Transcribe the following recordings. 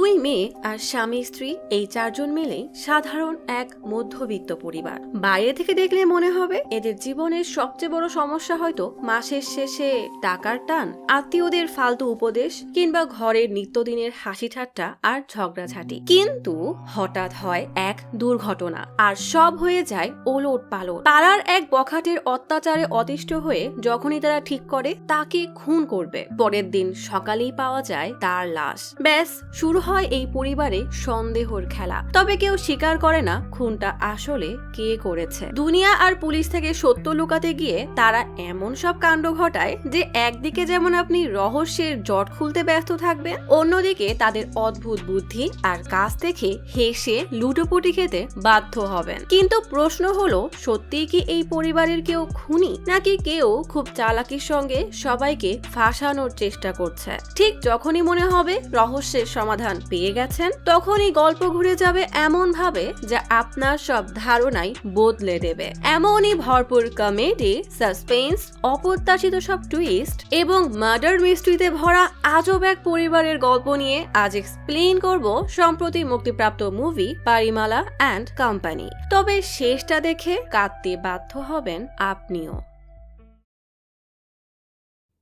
দুই মেয়ে আর স্বামী স্ত্রী এই চারজন মিলে সাধারণ এক মধ্যবিত্ত পরিবার। বাইরে থেকে দেখলে মনে হবে এদের জীবনের সবচেয়ে বড় সমস্যা হয়তো মাসের শেষে টাকার টান, আত্মীয়দের ফালতু উপদেশ কিংবা ঘরের নিত্যদিনের হাসি ঠাট্টা আর ঝগড়াঝাটি। কিন্তু হঠাৎ হয় এক দুর্ঘটনা আর সব হয়ে যায় ওলট পালট। পাড়ার এক বখাটের অত্যাচারে অতিষ্ঠ হয়ে যখনই তারা ঠিক করে তাকে খুন করবে, পরের দিন সকালেই পাওয়া যায় তার লাশ। ব্যাস শুরু হয় এই পরিবারে সন্দেহর খেলা। তবে কেউ স্বীকার করে না খুনটা আসলে কে করেছে। দুনিয়া আর পুলিশ থেকে সত্য লুকাতে গিয়ে তারা এমন সব কাণ্ড ঘটায় যে একদিকে যেমন আপনি রহস্যের জট খুলতে ব্যস্ত থাকবেন, অন্যদিকে তাদের অদ্ভুত বুদ্ধি আর কাজ থেকে হেসে লুটোপুটি খেতে বাধ্য হবেন। কিন্তু প্রশ্ন হলো, সত্যিই কি এই পরিবারের কেউ খুনি, নাকি কেউ খুব চালাকির সঙ্গে সবাইকে ফাঁসানোর চেষ্টা করছে? ঠিক যখনই মনে হবে রহস্যের সমাধান পেয়ে গেছেন, তখনই গল্প ঘুরে যাবে এমন ভাবে যা আপনার সব ধারণাই বদলে দেবে। এমনই ভরপুর কমেডি, সাসপেন্স, অপ্রত্যাশিত সব টুইস্ট এবং মার্ডার মিস্ট্রিতে ভরা আজব এক পরিবারের গল্প নিয়ে আজ এক্সপ্লেইন করব সম্প্রতি মুক্তিপ্রাপ্ত মুভি পারিমালা অ্যান্ড কোম্পানি। তবে শেষটা দেখে কাঁদতে বাধ্য হবেন আপনিও।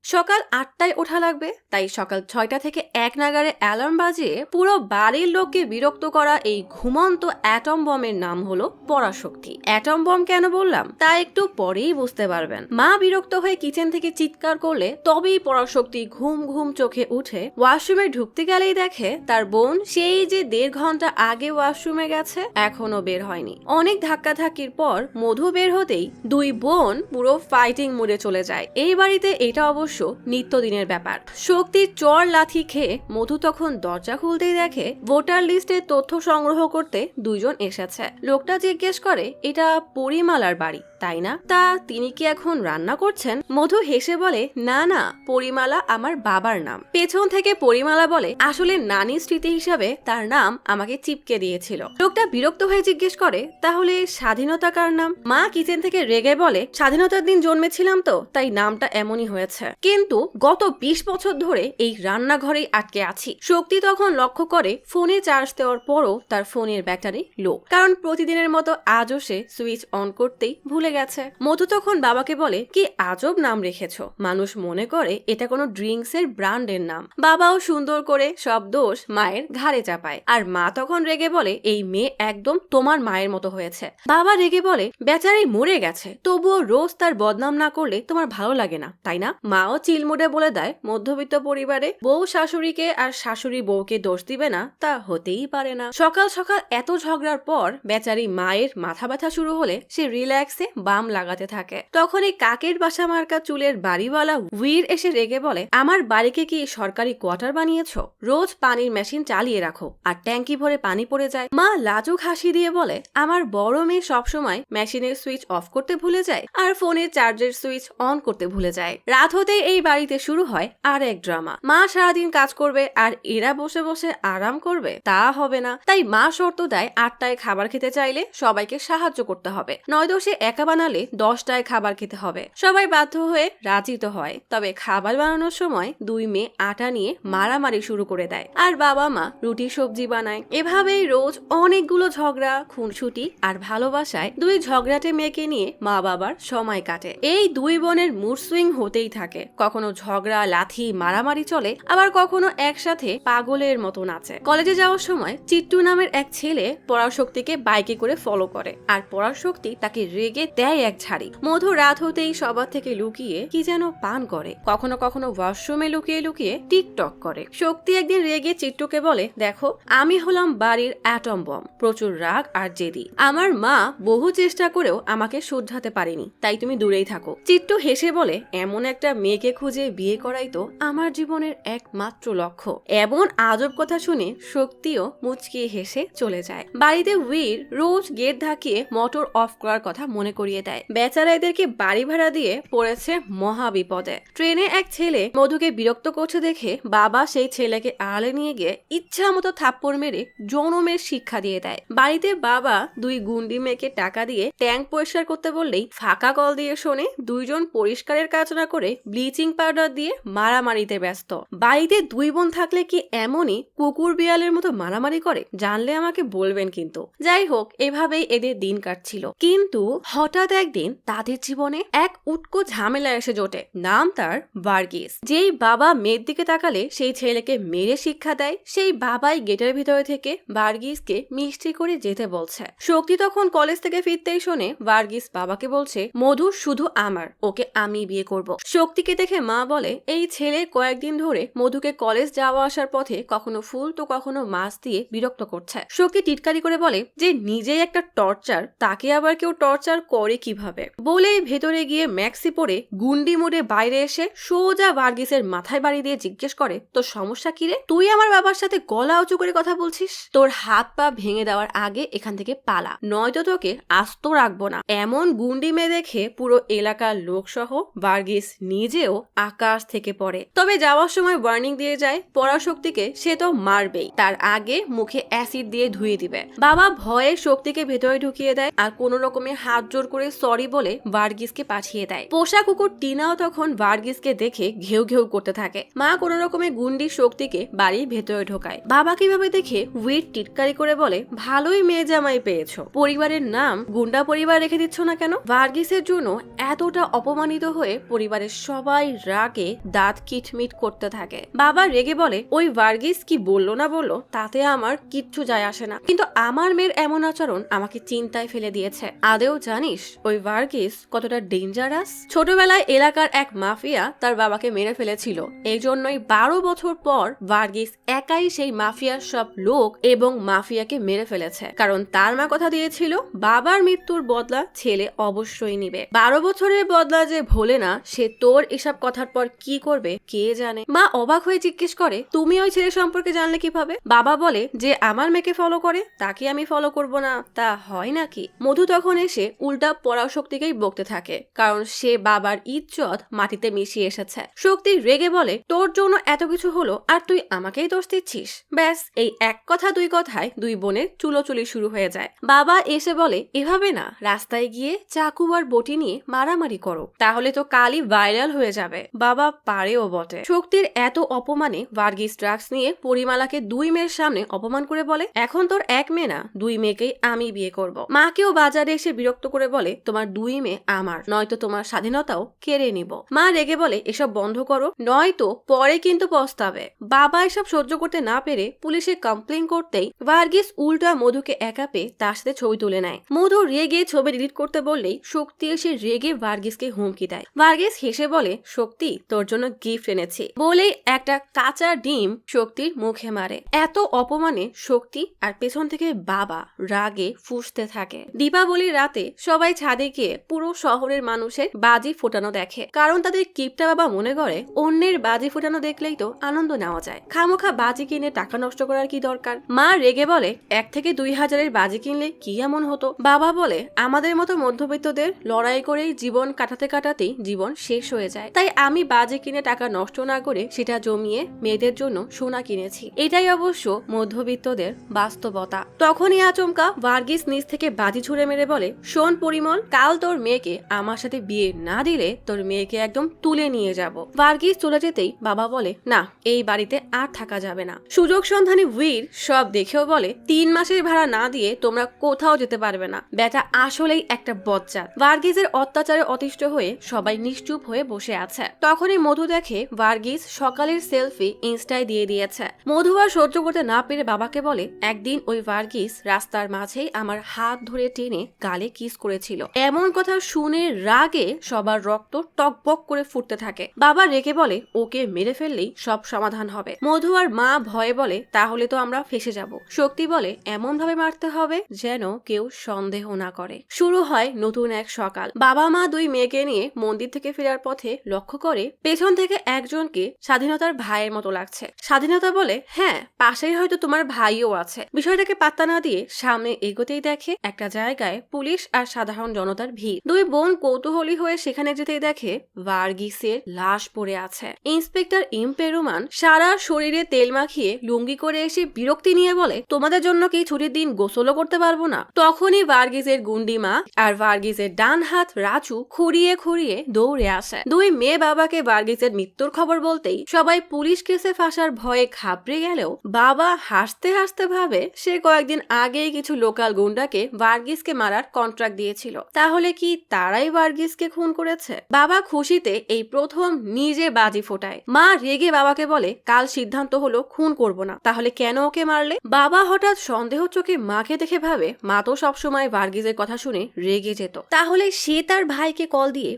সকাল 8টায় ওঠা লাগবে, তাই সকাল 6টা থেকে 1 নাগাড়ে অ্যালার্ম বাজিয়ে পুরো বাড়ির লোককে বিরক্ত করা এই ঘুমন্ত অ্যাটম বমের নাম হলো পরাশক্তি। অ্যাটম বম কেন বললাম তা একটু পরেই বুঝতে পারবেন। মা বিরক্ত হয়ে কিচেন থেকে চিৎকার করলে তবেই পরাশক্তি ঘুম ঘুম চোখে উঠে ওয়াশরুমে ঢুকতে গেলেই দেখে তার বোন সেই যে 1.5 ঘন্টা আগে ওয়াশরুমে গেছে এখনো বের হয়নি। অনেক ধাক্কাধাক্কির পর মধু বের হতেই দুই বোন পুরো ফাইটিং মোডে চলে যায়। এই বাড়িতে এটা অবশ্য নিত্যদিনের ব্যাপার। শক্তির চর লাথি খেয়ে মধু তখন দরজা খুলতেই দেখে ভোটার লিস্টের তথ্য সংগ্রহ করতে দুইজন এসেছে। লোকটা জিজ্ঞেস করে, এটা পরিমালার বাড়ি তাই না? তা তিনি কি এখন রান্না করছেন? মধু হেসে বলে, না না, পরিমালা আমার বাবার নাম। পেছন থেকে পরিমালা বলে, আসলে নানির স্মৃতি হিসাবে তার নাম আমাকে চিপকে দিয়েছিল। লোকটা বিরক্ত হয়ে জিজ্ঞেস করে, তাহলে স্বাধীনতা কার নাম? মা কিচেন থেকে রেগে বলে, স্বাধীনতার দিন জন্মেছিলাম তো, তাই নামটা এমনই হয়েছে। কিন্তু গত 20 বছর ধরে এই রান্নাঘরেই আটকে আছি। শক্তি তখন লক্ষ্য করে ফোনে চার্জ দেওয়ার পরও তার ফোনের ব্যাটারি লো, কারণ প্রতিদিনের মতো আজও সে সুইচ অন করতেই ভুলে গেছে। মধু তখন বাবাকে বলে, কি আজব নাম রেখেছো, মানুষ মনে করে এটা কোনো ড্রিঙ্কস এর ব্র্যান্ডের নাম। বাবাও সুন্দর করে সব দোষ মায়ের ঘাড়ে চাপায়, আর মা তখন রেগে বলে, এই মেয়ে একদম তোমার মায়ের মতো হয়েছে। বাবা রেগে বলে, বেচারি মরে গেছে, তবুও রোজ তার বদনাম না করলে তোমার ভালো লাগে না তাই না? মাও চিলমুডে বলে দেয়, মধ্যবিত্ত পরিবারে বউ শাশুড়িকে আর শাশুড়ি বউকে দোষ দিবে না তা হতেই পারে না। সকাল সকাল এত ঝগড়ার পর বেচারি মায়ের মাথা ব্যথা শুরু হলে সে রিল্যাক্সে বাম লাগাতে থাকে। তখনই কাকের বাসা মার্কা চুলের বাড়িওয়ালা উইর এসে রেগে বলে, আমার বাড়িকে কি সরকারি কোয়ার্টার বানিয়েছো? রোজ পানির মেশিন চালিয়ে রাখো আর ট্যাঙ্কি ভরে পানি পড়ে যায়। মা লাজুক হাসি দিয়ে বলে, আমার বড় মেয়ে সবসময় মেশিনের সুইচ অফ করতে ভুলে যায় আর ফোনের চার্জের সুইচ অন করতে ভুলে যায়। রাত হতে এই বাড়িতে শুরু হয় আর এক ড্রামা। মা সারাদিন কাজ করবে আর এরা বসে বসে আরাম করবে, তা হবে না। তাই মা শর্ত দেয় 8টায় খাবার খেতে চাইলে সবাইকে সাহায্য করতে হবে, নয়তো সে একা বানালে 10টায় খাবার খেতে হবে। সবাই বাধ্য হয়ে রাজি তো হয়, তবে খাবার বানানোর সময় দুই মেয়ে আটা নিয়ে মারামারি শুরু করে দেয় আর বাবা মা রুটি সবজি বানায়। এভাবেই রোজ অনেকগুলো ঝগড়া, খুনসুটি আর ভালোবাসায় দুই ঝগড়াটে মেয়েকে নিয়ে মা বাবার সময় কাটে। এই দুই বোনের মুড সুইং হতেই থাকে, কখনো ঝগড়া, লাথি, মারামারি চলে, আবার কখনো একসাথে পাগলের মতো নাচে। কলেজে যাওয়ার সময় চিট্টু নামের এক ছেলে পরাশক্তিকে বাইকে করে ফলো করে আর পরাশক্তি তাকে রেগে দেয় এক ঝাড়ি। মধু রাত হতেই সবার থেকে লুকিয়ে কি যেন পান করে, কখনো কখনো ওয়াশরুমে লুকিয়ে লুকিয়ে টিকটক করে। শক্তি একদিন রেগে চিট্টুকে বলে, দেখো আমি হলাম বাড়ির অ্যাটম বম, প্রচুর রাগ আর জেদি। আমার মা বহু চেষ্টা করেও আমাকে শুধরাতে পারেনি, তাই তুমি দূরেই থাকো। চিট্টু হেসে বলে, এমন একটা মেয়েকে খুঁজে বিয়ে করাই তো আমার জীবনের একমাত্র লক্ষ্য। এমন আজব কথা শুনে শক্তিও মুচকিয়ে হেসে চলে যায়। বাড়িতে উইর রোজ গেট ধাকিয়ে মোটর অফ করার কথা মনে করিয়ে দেয়। বেচারা এদেরকে বাড়ি ভাড়া দিয়ে পড়েছে মহা বিপদে। ট্রেনে এক ছেলে মধুকে বিরক্ত করছে দেখে বাবা সেই ছেলেকে আড়ালে নিয়ে গিয়ে ইচ্ছা মতো থাপ্পড় মেরে জনমের শিক্ষা দিয়ে দেয়। বাড়িতে বাবা দুই গুন্ডি মেয়েকে টাকা দিয়ে ট্যাঙ্ক পরিষ্কার করতে বললেই ফাঁকা কল দিয়ে শোনে দুইজন পরিষ্কারের কাজ না করে ব্লিচিং পাউডার দিয়ে মারামারিতে ব্যস্ত। বাড়িতে 2 বোন থাকলে কি এমনই কুকুর বিড়ালের মতো মারামারি করে? জানলে আমাকে বলবেন কিন্তু। যাই হোক, এভাবেই এদের দিন কাটছিল। কিন্তু হঠাৎ একদিন তাদের জীবনে এক উটকো ঝামেলা এসে জোটে। নাম তার ভার্গিস। যেই বাবা মেয়ের দিকে তাকালে সেই ছেলেকে মেরে শিক্ষা দেয়, সেই বাবাই গেটের ভিতরে থেকে ভার্গিসকে মিষ্টি করে যেতে বলছে। শক্তি তখন কলেজ থেকে ফিরতেই শোনে ভার্গিস বাবাকে বলছে, মধু শুধু আমার, ওকে আমি বিয়ে করব। শক্তিকে দেখে মা বলে, এই ছেলে কয়েকদিন ধরে মধুকে কলেজ যাওয়া আসার পথে কখনো ফুল তো কখনো মাছ দিয়ে বিরক্ত করছে। শক্তি টিটকারি করে বলে যে নিজেই একটা টর্চার, তাকে আবার কেউ টর্চার করে কিভাবে? বলেই ভেতরে গিয়ে ম্যাক্সি পরে গুন্ডি মোড়ে বাইরে এসে সোজা ভার্গিসের মাথায় বাড়ি দিয়ে জিজ্ঞেস করে, তোর সমস্যা কি রে? তুই আমার বাবার সাথে গলা উঁচু করে কথা বলছিস? তোর হাত পা ভেঙে দেওয়ার আগে এখান থেকে পালা, নয়তো তোকে আস্ত রাখবো না। এমন গুন্ডি মেয়ে দেখে পুরো এলাকার লোক সহ ভার্গিস নিজেও আকাশ থেকে পড়ে। তবে যাওয়ার সময় ওয়ার্নিং দিয়ে যায় পরাশক্তিকে সে তো মারবেই, তার আগে মুখে অ্যাসিড দিয়ে ধুয়ে দিবে। বাবা ভয়ে শক্তিকে ভেতরে ঢুকিয়ে দেয় আর কোনো রকমে হাত জোর করে সরি বলে ভার্গিসকে পাঠিয়ে দেয়। পোষা কুকুর টিনাও তখন ভার্গিসকে দেখে ঘেউ ঘেউ করতে থাকে। মা কোনো রকমে গুন্ডি শক্তিকে বাড়ির ভেতরে ঢোকায়। বাবা কিভাবে দেখে উইট টিটকারি করে বলে, ভালোই মেয়ে জামাই পেয়েছো, পরিবারের নাম গুন্ডা পরিবার রেখে দিচ্ছ না কেন? ভার্গিসের জন্য এতটা অপমানিত হয়ে পরিবারের সবাই রাগে দাঁত কিটমিট করতে থাকে। বাবা রেগে বলে, ওই ভার্গিস কি বললো না বললো তাতে আমার কিচ্ছু যায় আসে না, কিন্তু আমার মেয়ের এমন আচরণ আমাকে চিন্তায় ফেলে দিয়েছে। আদেও জানিস ওই ভার্গিস কতটা ডেঞ্জারাস? ছোটবেলায় এলাকার এক মাফিয়া তার বাবাকে মেরে ফেলেছিল, এই জন্যই 12 বছর পর ভার্গিস একাই সেই মাফিয়ার সব লোক এবং মাফিয়াকে মেরে ফেলেছে, কারণ তার মা কথা দিয়েছিল বাবার মৃত্যুর বদলা ছেলে অবশ্যই নিবে। 12 বছরের বদলা যে ভোলে না, সে তোর এসব কথার পর কি করবে কে জানে। মা অবাক হয়ে জিজ্ঞেস করে, তুমি ওই ছেলে সম্পর্কে জানলে কিভাবে? বাবা বলে, যে আমার মেয়েকে ফলো করে তাকে আমি ফলো করব না, তা হয় নাকি? মধু তখন এসে উল্টা পরাশক্তিকেই বকতে থাকে, কারণ সে বাবার ইজ্জত মাটিতে মিশিয়ে এসেছে। শক্তি রেগে বলে, তোর জন্য এত কিছু হলো আর তুই আমাকেই দোষ দিচ্ছিস? ব্যাস, এই এক কথা দুই কথায় দুই বোনের চুলোচুলি শুরু হয়ে যায়। বাবা এসে বলে, এভাবে না, রাস্তায় গিয়ে চাকু আর বটি নিয়ে মারামারি করো, তাহলে তো কালই ভাইরাল হয়ে যাবে। বাবা পারেও বটে। শক্তির এত অপমানে ভার্গিস ড্রাগস নিয়ে পরিমালাকে 2 মেয়ের সামনে অপমান করে বলে, এখন তোর 1 মেয়ে না 2 মেয়েকেই আমি বিয়ে করব। মাকেও বাজারে এসে বিরক্ত করে বলে, তোমার 2 মেয়ে আমার, নয়তো তোমার স্বাধীনতাও কেড়ে নিব। মা রেগে বলে, এসব বন্ধ করো, নয়তো পরে কিন্তু পস্তাবে। বাবা এসব সহ্য করতে না পেরে পুলিশে কমপ্লেন করতেই ভার্গিস উল্টা মধুকে একা পেয়ে তার সাথে ছবি তুলে নেয়। মধু রেগে ছবি ডিলিট করতে বললেই শক্তি এসে রেগে ভার্গিসকে হুমকি দেয়। ভার্গিস হেসে বলে, শক্তি তোর জন্য গিফট এনেছি, বলেই একটা কাঁচা ডিম শক্তির মুখে মারে। এত অপমানে শক্তি আর পেছন থেকে বাবা রাগে ফুঁসতে থাকে। দীপাবলির রাতে সবাই ছাদে গিয়ে পুরো শহরের মানুষের বাজি ফোটানো দেখে, কারণ তাদের কিপটা বাবা মনে করে অন্যের বাজি ফোটানো দেখলেই তো আনন্দ নেওয়া যায়, খামোখা বাজি কিনে টাকা নষ্ট করার কি দরকার। মা রেগে বলে, 1 থেকে 2 হাজারের বাজি কিনলে কি এমন হতো? বাবা বলে, আমাদের মতো মধ্যবিত্তদের লড়াই করেই জীবন কাটাতে কাটাতেই জীবন শেষ হয়ে যায়, তাই আমি বাজি কিনে টাকা নষ্ট না করে সেটা জমিয়ে মেয়েদের জন্য সোনা কিনেছি। এটাই অবশ্য মধ্যবিত্তদের বাস্তবতা। তখনই আচমকা ভার্গিস নিজ থেকে বাজি ছুড়ে মেরে বলে, শোন পরিমল, কাল তোর মেয়েকে আমার সাথে বিয়ে না দিলে তোর মেয়েকে একদম তুলে নিয়ে যাব। ভার্গিস চলে যেতেই বাবা বলে, না, এই বাড়িতে আর থাকা যাবে না। সুযোগ সন্ধানী উইর সব দেখেও বলে, 3 মাসের ভাড়া না দিয়ে তোমরা কোথাও যেতে পারবে না। বেটা আসলেই একটা বজ্জাত। ভার্গিসের অত্যাচারে অতিষ্ঠ হয়ে সবাই নিশ্চুপ হয়ে বসে আছে। তখনই মধু দেখে ভার্গিস সকালের সেলফি ইনস্টায় দিয়ে দিয়েছে। মধু আর সহ্য করতে না পেরে বাবাকে বলে, একদিন ওই ভার্গিস রাস্তার মাঝেই আমার হাত ধরে টেনে গালে কিস করেছিল। এমন কথা শুনে রাগে সবার রক্ত টকবক করে ফুটতে থাকে। বাবা রেগে বলে, ওকে মেরে ফেললেই সব সমাধান হবে। মধু আর মা ভয়ে বলে, তাহলে তো আমরা ফেসে যাব। শক্তি বলে, এমন ভাবে মারতে হবে যেন কেউ সন্দেহ না করে। শুরু হয় নতুন এক সকাল। বাবা মা 2 মেয়েকে নিয়ে মন্দির থেকে ফেরার পথে লক্ষ্য করে পেছন থেকে একজনকে স্বাধীনতার ভাইয়ের মতো লাগছে। স্বাধীনতা বলে, হ্যাঁ, পাশেই হয়তো তোমার ভাইও আছে। বিষয়টাকে পাত্তা না দিয়ে সামনে এগোতেই দেখে একটা জায়গায় পুলিশ আর সাধারণ জনতার ভিড়। 2 বোন কৌতূহলী হয়ে সেখানে যেতেই দেখে ভার্গিসের লাশ পড়ে আছে। ইন্সপেক্টর ইম্পেরুমান সারা শরীরে তেল মাখিয়ে লুঙ্গি করে এসে বিরক্তি নিয়ে বলে, তোমাদের জন্য কি ছুটির দিন গোসলও করতে পারবো না? তখনই ভার্গিসের গুন্ডিমা আর ভার্গিসের ডান হাত রাজু খুঁড়িয়ে খুঁড়িয়ে দৌড়ে আসে। 2 মেয়ে বাবাকে ভার্গিসের মৃত্যুর খবর বলতেই সবাই পুলিশ কেসে ফাঁসার ভয়ে ঘাবড়ে গেলেও বাবা হাসতে হাসতে ভাবে সে কয়েকদিন আগেই কিছু লোকাল গুন্ডাকে ভার্গিসকে মারার কন্ট্রাক্ট দিয়েছিল। তাহলে কি তারাই ভার্গিসকে খুন করেছে? বাবা খুশিতে এই প্রথম নিজে বাজি ফোটায়। মা রেগে বাবাকে বলে, কাল সিদ্ধান্ত হলো খুন করব না, তাহলে কেন ওকে মারলে? বাবা হঠাৎ সন্দেহ চোখে মাকে দেখে ভাবে মা তো সবসময় ভার্গিসের কথা শুনে রেগে যেত, তাহলে সে তার ভাইকে কল দিয়ে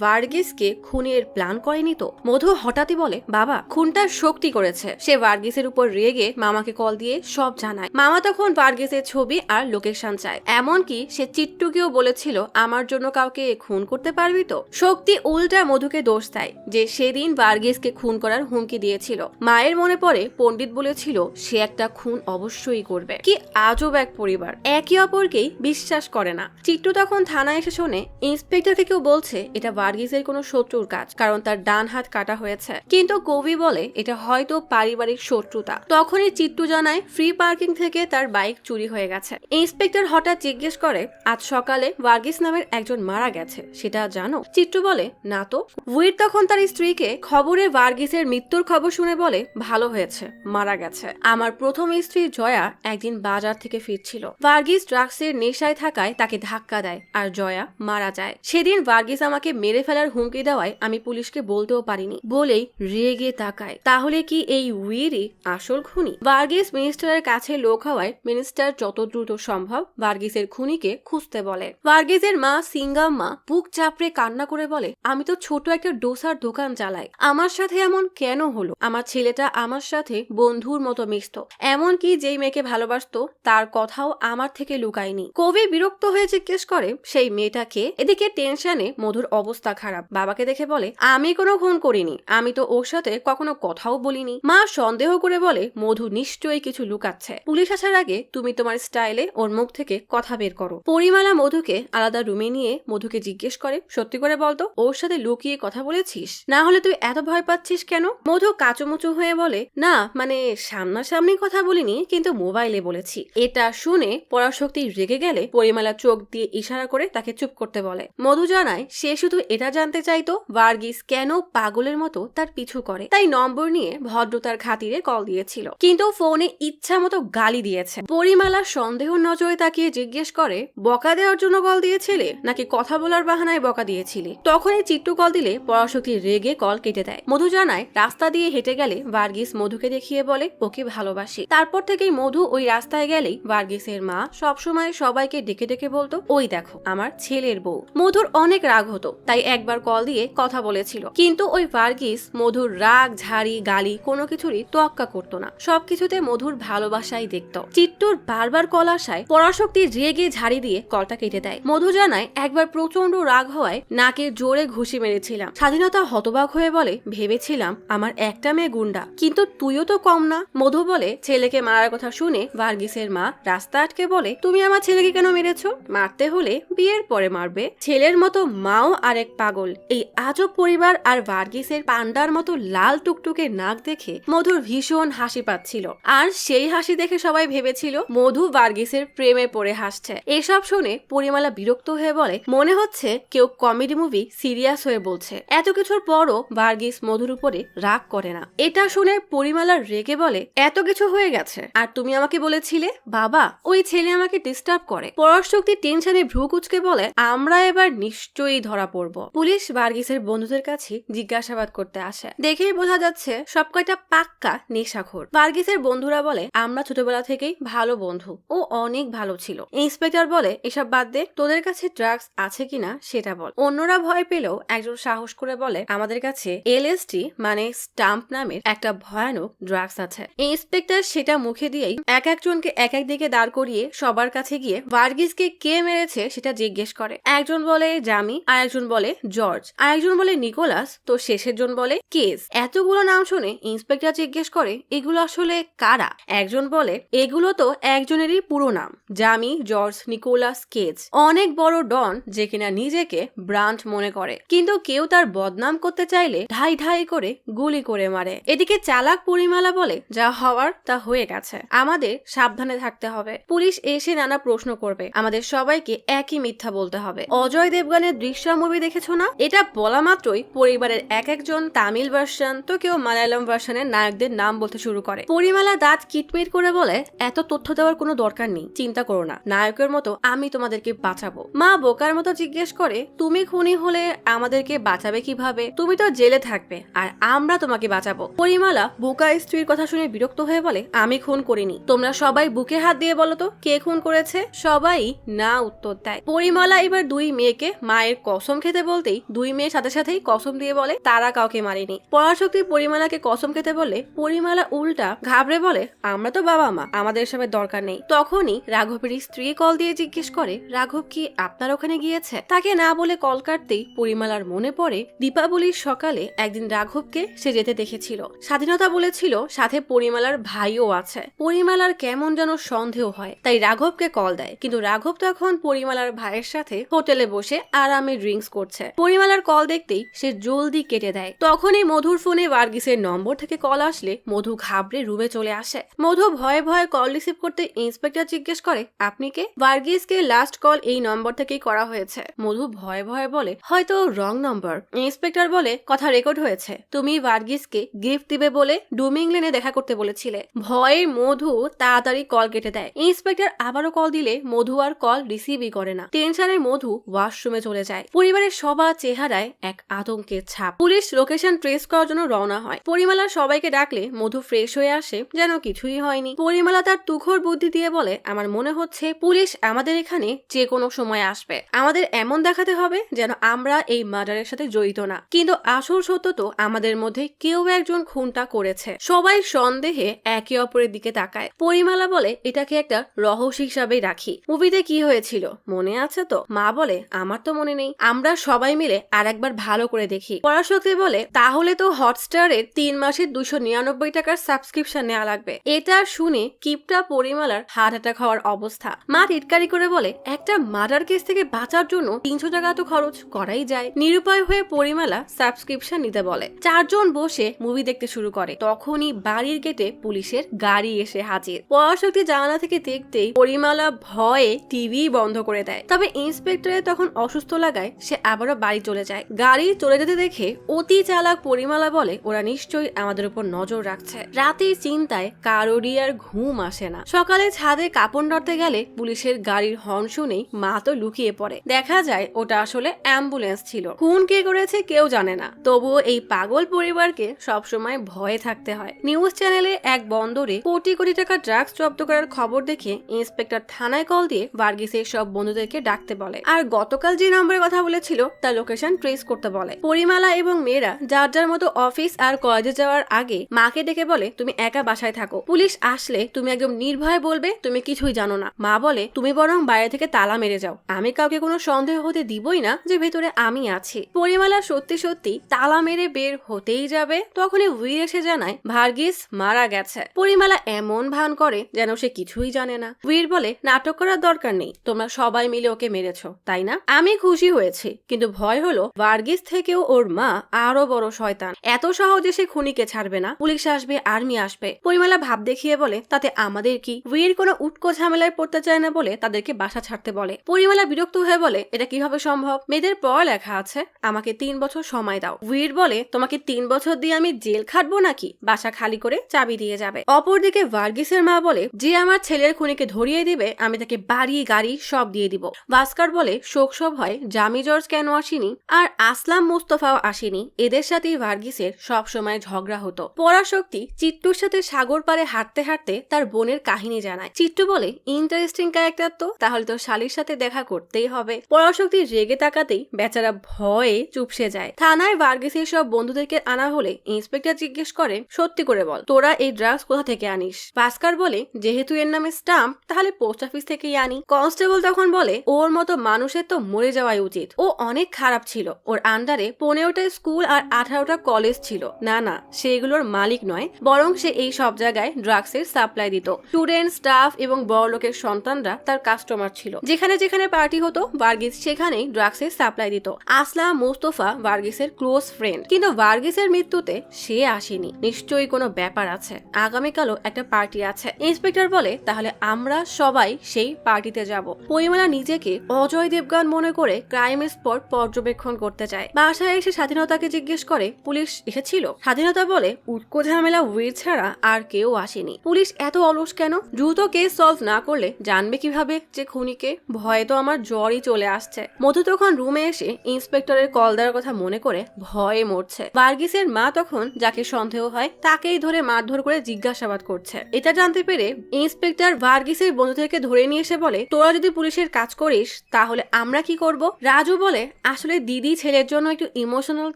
ভার্গিসকে খুনের প্ল্যান করেনি তো? মধু হঠাৎই বলে, বাবা খুনটা শক্তি করেছে। সে ভার্গিসের উপর রেগে মামাকে কল দিয়ে সব জানায়। মামা তখন ভার্গিসের ছবি আর লোকেশন চায়, এমনকি সে চিট্টুকেও বলেছিল আমার জন্য কাউকে খুন করতে পারবি তো? শক্তি উল্টা মধুকে দোষ দেয় যে সেদিন ভার্গিসকে খুন করার হুমকি দিয়েছিল। মায়ের মনে পড়ে পণ্ডিত বলেছিল সে একটা খুন অবশ্যই করবে। কি আজব এক পরিবার, একে অপরকেই বিশ্বাস করে না। চিট্টু তখন থানায় এসে শোনে ইন্সপেক্টরকে কেউ বলছে এটা ভার্গিসের কোনো শত্রুর কাজ, কারণ তার ডান হাত কাটা হয়েছে। কিন্তু কবি বলে এটা হয়তো পারিবারিক শত্রুতা। তখনই চিট্টু জানায় ফ্রি পার্কিং থেকে তার বাইক চুরি হয়ে গেছে। ইন্সপেক্টর হঠাৎ জিজ্ঞেস করে আজ সকালে ভার্গিস নামের একজন মারা গেছে, সেটা জানো? চিট্টু বলে না তো। উইর তখন তার স্ত্রীকে খবরে ভার্গিসের মৃত্যুর খবর শুনে বলে ভালো হয়েছে, মারা গেছে। আমার প্রথম স্ত্রী জয়া একদিন বাজার থেকে ফিরছিল। ভার্গিস ড্রাগসের নেশায় থাকায় তাকে ধাক্কা দেয় আর জয়া মারা যায়। সেদিন ভার্গিস আমাকে মেরে ফেলার হুমকি দেওয়ায় আমি পুলিশকে বলতেও পারিনি বলেই রেগে তাকায়। তাহলে কি এই উইরই আসল খুনি? ভার্গিস মিনিস্টারের কাছে লোক হওয়ায় মিনিস্টার যত দ্রুত সম্ভব ভার্গিসের খুনিকে খুঁজতে বলে। ভার্গিসের মা সিঙ্গাম্মা বুক চাপড়ে কান্না করে বলে আমি তো ছোট একটা ডোসার দোকান চালাই, আমার সাথে এমন কেন হলো? আমার ছেলেটা আমার সাথে বন্ধুর মতো মিশত, এমনকি যেই মেয়েকে ভালোবাসতো তার কথাও আমার থেকে লুকায়নি। কবি বিরক্ত হয়ে জিজ্ঞেস করে সেই মেয়েটাকে। এদিকে টেনশনে মধুর অবস্থা খারাপ। বাবাকে দেখে বলে আমি কোনো খুন করিনি, আমি তো ওর সাথে কখনো কথাও বলিনি। মা সন্দেহ করে বলে মধু নিশ্চয়ই কিছু লুকাচ্ছে। পুলিশ আসার আগে তুমি তোমার স্টাইলে ওর মুখ থেকে কথা বের করো। পরিমালা মধুকে আলাদা রুমে নিয়ে মধুকে জিজ্ঞেস করে সত্যি করে বলতো ওর সাথে লুকিয়ে কথা বলেছিস, না হলে তুই এত ভয় পাচ্ছিস কেন? মধু কাচুমুচু হয়ে বলে না মানে সামনাসামনি কথা বলিনি, কিন্তু মোবাইলে বলেছি। এটা শুনে পরাশক্তি রেগে গেলে পরিমালা চোখ দিয়ে ইশারা করে তাকে চুপ করতে বলে। মধু জানায় সে শুধু এটা জানতে চাইতো ভার্গিস কেন পাগলের মতো তার পিছু করে, তাই নম্বর নিয়ে ভদ্রতার খাতিরে কল দিয়েছিল, কিন্তু ফোনে ইচ্ছা মতো গালি দিয়েছে। পরিমালা সন্দেহ নজরে তাকিয়ে জিজ্ঞেস করে বকা দেওয়ার জন্য কল দিয়েছিলে নাকি কথা বলার বাহানায় বকা দিয়েছিলে? তখনই চিট্টু কল দিলে পরাশক্তি রেগে কল কেটে দেয়। মধু জানায় রাস্তা দিয়ে হেঁটে গেলে ভার্গিস মধুকে দেখিয়ে বলে ওকে ভালোবাসি। তারপর থেকেই মধু ওই রাস্তায় গেলেই ভার্গিসের মা সবসময় সবাইকে ডেকে ডেকে বলতো ওই দেখো আমার ছেলের বউ। মধুর অনেক রাগ হতো, তাই একবার কল দিয়ে কথা বলেছিল, কিন্তু ওই ভার্গিস মধুর রাগ ঝাড়ি গালি কোনো কিছুরই তোয়াক্কা করতো না, সবকিছুতে মধুর ভালোবাসাই দেখতো। চিট্টুর বারবার কল আসায় পরাশক্তি রেগে ঝাড়ি দিয়ে কলটা কেটে দেয়। মধু জানায় একবার প্রচন্ড রাগ হওয়ায় নাকে জোরে ঘুষি মেরেছিলাম। স্বাধীনতা হতবাক হয়ে বলে ভেবেছিলাম আমার একটা মেয়ে গুন্ডা, কিন্তু তুইও তো কম না। মধু বলে ছেলেকে মারার কথা শুনে ভার্গিসের মা রাস্তা আটকে বলে তুমি আমার ছেলেকে কেন মেরেছো? মারতে হলে বিয়ের পরে মারবে। ছেলের মতো মাও আরেক পাগল। এই আজব পরিবার আর ভার্গিসের পান্ডার মতো লাল টুকটুকে নাক দেখে মধুর ভীষণ হাসি পাচ্ছিল, আর সেই হাসি দেখে সবাই ভেবেছিল মধু ভার্গিসের প্রেমে পড়ে হাসছে। এসব শুনে পরিমালা বিরক্ত হয়ে বলে মনে হচ্ছে কেউ কমেডি মুভি সিরিয়াস হয়ে বলছে। এত কিছুর পরও ভার্গিস মধুর উপরে রাগ করে না। এটা শুনে পরিমালা রেগে বলে এত কিছু হয়ে গেছে আর তুমি আমাকে বলেছিলে বাবা ওই ছেলে আমাকে ডিস্টার্ব করে। পরাশক্তি টেনশনে ভ্রু কুচকে বলে আমরা এবার নিশ্চয়ই ধরা পড়ব। পুলিশ ভার্গিসের বন্ধুদের কাছে জিজ্ঞাসাবাদ করতে আসে। দেখেই বোঝা যাচ্ছে সব কয়টা পাক্কা নেশাখোর। ভার্গিসের বন্ধুরা বলে আমরা ছোটবেলা থেকেই ভালো বন্ধু, ও অনেক ভালো ছিল। ইন্সপেক্টর বলে এসব বাদ দে, তোদের কাছে ড্রাগস আছে কিনা সেটা বল। অন্যরা ভয় পেলেও একজন সাহস করে বলে আমাদের কাছে এলএসডি মানে স্টাম্প নামের একটা ভয়ানক ড্রাগস আছে। ইন্সপেক্টর সেটা মুখে দিয়েই এক একজনকে এক এক দিকে দাঁড় করিয়ে সবার কাছে গিয়ে ভার্গিসকে কে মেরেছে সেটা জিজ্ঞেস করে। একজন বলে জামি, আর একজন বলে জর্জ, আর একজন বলে নিকোলাস, তো শেষের জন বলে কেস। এতগুলো নাম শুনে ইন্সপেক্টর জিজ্ঞেস করে এগুলো আসলে কারা? একজন বলে এগুলো তো একজনেরই পুরো নাম, জামি, জর্জ, নিকোলাস, কেজ। অনেক বড় ডন যে কিনা নিজেকে ব্রান্ড মনে করে, কিন্তু কেউ তার বদনাম করতে চাইলে ঢাই ঢাই করে গুলি করে মারে। এদিকে চালাক পরিমালা বলে যা হওয়ার তা হয়ে গেছে, আমাদের সাবধানে থাকতে হবে। পুলিশ এসে নানা প্রশ্ন করবে, আমাদের সবাইকে একই মিথ্যা বলতে হবে। অজয় দেবগানের দৃশ্য মুভি দেখেছো না? এটা এটা বলা মাত্রই পরিবারের এক একজন তামিল ভার্সন তো কেউ মালায়ালাম ভার্সনের নায়কদের নাম বলতে শুরু করে। পরিমালা দাঁত কিটমিট করে বলে, এত তথ্য দেওয়ার কোনো দরকার নেই, চিন্তা করো না, নায়কের মতো আমি তোমাদেরকে বাঁচাবো। মা বোকার মতো জিজ্ঞেস করে, তুমি খুনি হলে আমাদেরকে বাঁচাবে কিভাবে? তুমি তো জেলে থাকবে আর আমরা তোমাকে বাঁচাবো। পরিমালা বোকা স্ত্রীর কথা শুনে বিরক্ত হয়ে বলে, আমি খুন করিনি, তোমরা সবাই বুকে হাত দিয়ে বলো তো কে খুন করেছে? সবাই না উত্তর দেয়। পরিমালা এবার দুই মেয়েকে মায়ের কসম খেতে বলতেই দুই মেয়ের সাথে সাথেই কসম দিয়ে বলে তারা কাউকে মারেনি। পরাশক্তি পরিমালাকে কসম খেতে বললে পরিমালা উল্টা ঘাবড়ে বলে, আমরা তো বাবা মা, আমাদের এসবের দরকার নেই। তখনই রাঘবের স্ত্রী কল দিয়ে জিজ্ঞেস করে, রাঘব কি আপনার ওখানে গিয়েছে? তাকে না বলে কল কাটতেই পরিমালার মনে পড়ে দীপাবলির সকালে একদিন রাঘবকে সে যেতে দেখেছিল। স্বাধীনতা বলেছিল, সাথে পরিমালার ভাইও আছে। পরিমালার কেমন যেন সন্দেহ হয়, তাই রাঘবকে কল দেয়। কিন্তু রাঘব তখন পরিমালার ভাইয়ের সাথে হোটেলে বসে আরামে ড্রিঙ্কস করছে। পরিমালার কল দেখতেই সে জলদি কেটে দেয়। তখনই মধুর ফোনে ভার্গিসের নম্বর থেকে কল আসলে মধু ঘাবড়ে রুমে চলে আসে। মধু ভয়ে ভয়ে কল রিসিভ করতে ইন্সপেক্টর জিজ্ঞেস করে, আপনি কে? ভার্গিসকে লাস্ট কল এই নম্বর থেকেই করা হয়েছে। মধু ভয়ে ভয়ে বলে, হয়তো রং নম্বর। ইন্সপেক্টর বলে, কথা রেকর্ড হয়েছে, তুমি ভার্গিসকে গিফট দিবে বলে ডুমিং লেনে দেখা করতে বলেছিলে। ভয়ে মধু তাড়াতাড়ি কল কেটে দেয়। ইন্সপেক্টর আবারও কল দিলে মধু আর কল রিসিভই করে না। টেনশনে মধু ওয়াশরুমে চলে যায়। পরিবারের সবার চেহারায় এক আতঙ্কের ছাপ। পুলিশ লোকেশন ট্রেস করার জন্য রওনা হয়। পরিমালা সবাইকে ডাকলে মধু ফ্রেশ হয়ে আসে যেন কিছুই হয়নি। পরিমালা তার তুখর বুদ্ধি দিয়ে বলে, আমার মনে হচ্ছে পুলিশ আমাদের এখানে যে কোনো সময় আসবে। আমাদের এমন দেখাতে হবে যেন আমরা এই মার্ডারের সাথে জড়িত না, কিন্তু আসল সত্য তো আমাদের মধ্যে কেউ একজন খুনটা করেছে। সবাই সন্দেহে একে অপরের দিকে তাকায়। পরিমালা বলে, এটাকে একটা রহস্য হিসাবেই রাখি। মুভিতে কি হয়েছিল মনে আছে তো? মা বলে, আমার তো মনে নেই, আমরা সবাই মিলে আর একবার ভালো করে দেখি। পরাশক্তি বলে, তাহলে তো হটস্টারের 3 মাসের 299 টাকার সাবস্ক্রিপশন নেওয়া লাগবে। এটা শুনে কিপটা পরিমালার হার্ট অ্যাটাক হওয়ার অবস্থা। মা টিটকারি করে বলে, একটা মার্ডার কেস থেকে বাঁচার জন্য 300 টাকা তো খরচ করাই যায়। নিরুপায় হয়ে পরিমালা সাবস্ক্রিপশন নিতে বলে। 4 জন বসে মুভি দেখতে শুরু করে। তখনই বাড়ির গেটে পুলিশের গাড়ি এসে হাজির। পরাশক্তি জানালা থেকে দেখতেই পরিমালা ভয়ে টিভি বন্ধ করে দেয়। তবে ইন্সপেক্টরের তখন অসুস্থ লাগায় সে আবারও বাড়ি চলে যায়। গাড়ি চলে যেতে দেখে অতি চালাক পরিমালা বলে, ওরা নিশ্চয়ই আমাদের উপর নজর রাখছে। রাতের চিন্তায় কারোরই আর ঘুম আসে না। সকালে ছাদে কাপড় ধরতে গেলে পুলিশের গাড়ির হর্ন শুনেই মা তো লুকিয়ে পড়ে। দেখা যায় ওটা আসলে অ্যাম্বুলেন্স ছিল। খুন কে করেছে কেউ জানে না, তবুও এই পাগল পরিবারকে সবসময় ভয়ে থাকতে হয়। নিউজ চ্যানেলে এক বন্দরে কোটি কোটি টাকা ড্রাগস জব্দ করার খবর দেখে ইন্সপেক্টর থানায় কল দিয়ে ভার্গিসের সব বন্ধুদেরকে ডাকতে বলে আর গতকাল যে নম্বরের কথা বলেছিল তার লোকেশন ট্রেস করতে বলে। পরিমালা এবং মেয়েরা যার যার মতো অফিস আর কলেজে যাওয়ার আগে মাকে ডেকে বলে, তুমি একা বাসায় থাকো, পুলিশ আসলে তুমি একদম নির্ভয়ে বলবে তুমি কিছুই জানো না। মা বলে, তুমি বরং বাইরে থেকে তালা মেরে যাও, আমি কাউকে কোনো সন্দেহ হতে দিবই না যে ভেতরে আমি আছি। পরিমালা সত্যি সত্যি তালা মেরে বের হতেই যাবে, তখনই উইর এসে জানায় ভার্গিস মারা গেছে। পরিমালা এমন ভান করে যেন সে কিছুই জানে না। উইর বলে, নাটক করার দরকার নেই, তোমরা সবাই মিলে ওকে মেরেছো তাই না? আমি খুশি হয়েছি, কিন্তু ভয় হলো ভার্গিস থেকেও ওর মা আরো বড় শয়তান। এত সহজে সে খুনিকে ছাড়বে না, পুলিশ আসবে, আর্মি আসবে। পরিমালা ভাব দেখিয়ে বলে, তাতে আমাদের কি? উইর কোনো উটকো ঝামেলায় পড়তে চায় না বলে তাদেরকে বাসা ছাড়তে বলে। পরিমালা বিরক্ত হয়ে বলে, এটা কিভাবে সম্ভব? মেয়েদের পড়ালেখা আছে, আমাকে 3 বছর সময় দাও। উইর বলে, তোমাকে 3 বছর দিয়ে আমি জেল খাটবো নাকি? বাসা খালি করে চাবি দিয়ে যাবে। অপরদিকে ভার্গিসের মা বলে, যে আমার ছেলের খুনিকে ধরিয়ে দিবে আমি তাকে বাড়ি গাড়ি সব দিয়ে দিব। ভাস্কর বলে, শোক সব হয়, জামি জর্জ কেন আসেনি আর আসলাম মুস্তফাও আসেনি, এদের সাথেই ভার্গিসের সব সময় ঝগড়া হতো। পরাশক্তি চিট্টুর সাথে সাগর পারে হাঁটতে হাঁটতে তার বোনের কাহিনী জানায়। চিট্টু বলে, ইন্টারেস্টিং ক্যারেক্টার তো, তাহলে তো শালির সাথে দেখা করতেই হবে। পরাশক্তি রেগে তাকাতেই বেচারা ভয়ে চুপসে যায়। থানায় ভার্গিসের সব বন্ধুদেরকে আনা হলে ইন্সপেক্টর জিজ্ঞেস করে, সত্যি করে বল, তোরা এই ড্রাগস কোথা থেকে আনিস? ভাস্কর বলে, যেহেতু এর নামে স্টাম্প, তাহলে পোস্ট অফিস থেকেই আনি। কনস্টেবল তখন বলে, ওর মতো মানুষের তো মরে যাওয়াই উচিত, ও অনেক খারাপ ছিল, ওর আন্ডারে 15টা স্কুল আর 18টা কলেজ ছিল। না না, সেগুলোর মালিক নয়, বরং সে এই সব জায়গায় ড্রাগসের সাপ্লাই দিত। স্টুডেন্ট, স্টাফ এবং বড়লোকের সন্তানরা তার কাস্টমার ছিল। যেখানে যেখানে পার্টি হতো ভার্গিস সেখানেই ড্রাগসের সাপ্লাই দিত। আসলাম মুস্তফা ভার্গিসের ক্লোজ ফ্রেন্ড, কিন্তু ভার্গিসের মৃত্যুতে সে আসেনি, নিশ্চয়ই কোনো ব্যাপার আছে। আগামীকালও একটা পার্টি আছে। ইন্সপেক্টর বলে, তাহলে আমরা সবাই সেই পার্টিতে যাব। পরিমালা নিজেকে অজয় দেবগন মনে করে ক্রাইম স্পট পর্যবেক্ষণ রক্ষণাবেক্ষণ করতে চায়। বাসায় এসে স্বাধীনতাকে জিজ্ঞেস করে পুলিশ এসেছিল। স্বাধীনতা বলে উটকো ঝামেলা উইর ছাড়া আর কেউ আসেনি। পুলিশ এত অলস কেন? দ্রুত কেস সলভ না করলে জানবে কিভাবে যে খুনিকে? ভয়ে তো আমার জ্বরই চলে আসছে। মধু তখন রুমে এসে ইন্সপেক্টরের কল দেওয়ার কথা মনে করে ভয়ে মরছে। ভার্গিসের মা তখন যাকে সন্দেহ হয় তাকেই ধরে মারধর করে জিজ্ঞাসাবাদ করছে। এটা জানতে পেরে ইন্সপেক্টর ভার্গিসের বন্ধুদেরকে ধরে নিয়ে এসে বলে, তোরা যদি পুলিশের কাজ করিস তাহলে আমরা কি করব? রাজু বলে, আসলে দিদি ছেলের জন্য একটু ইমোশনাল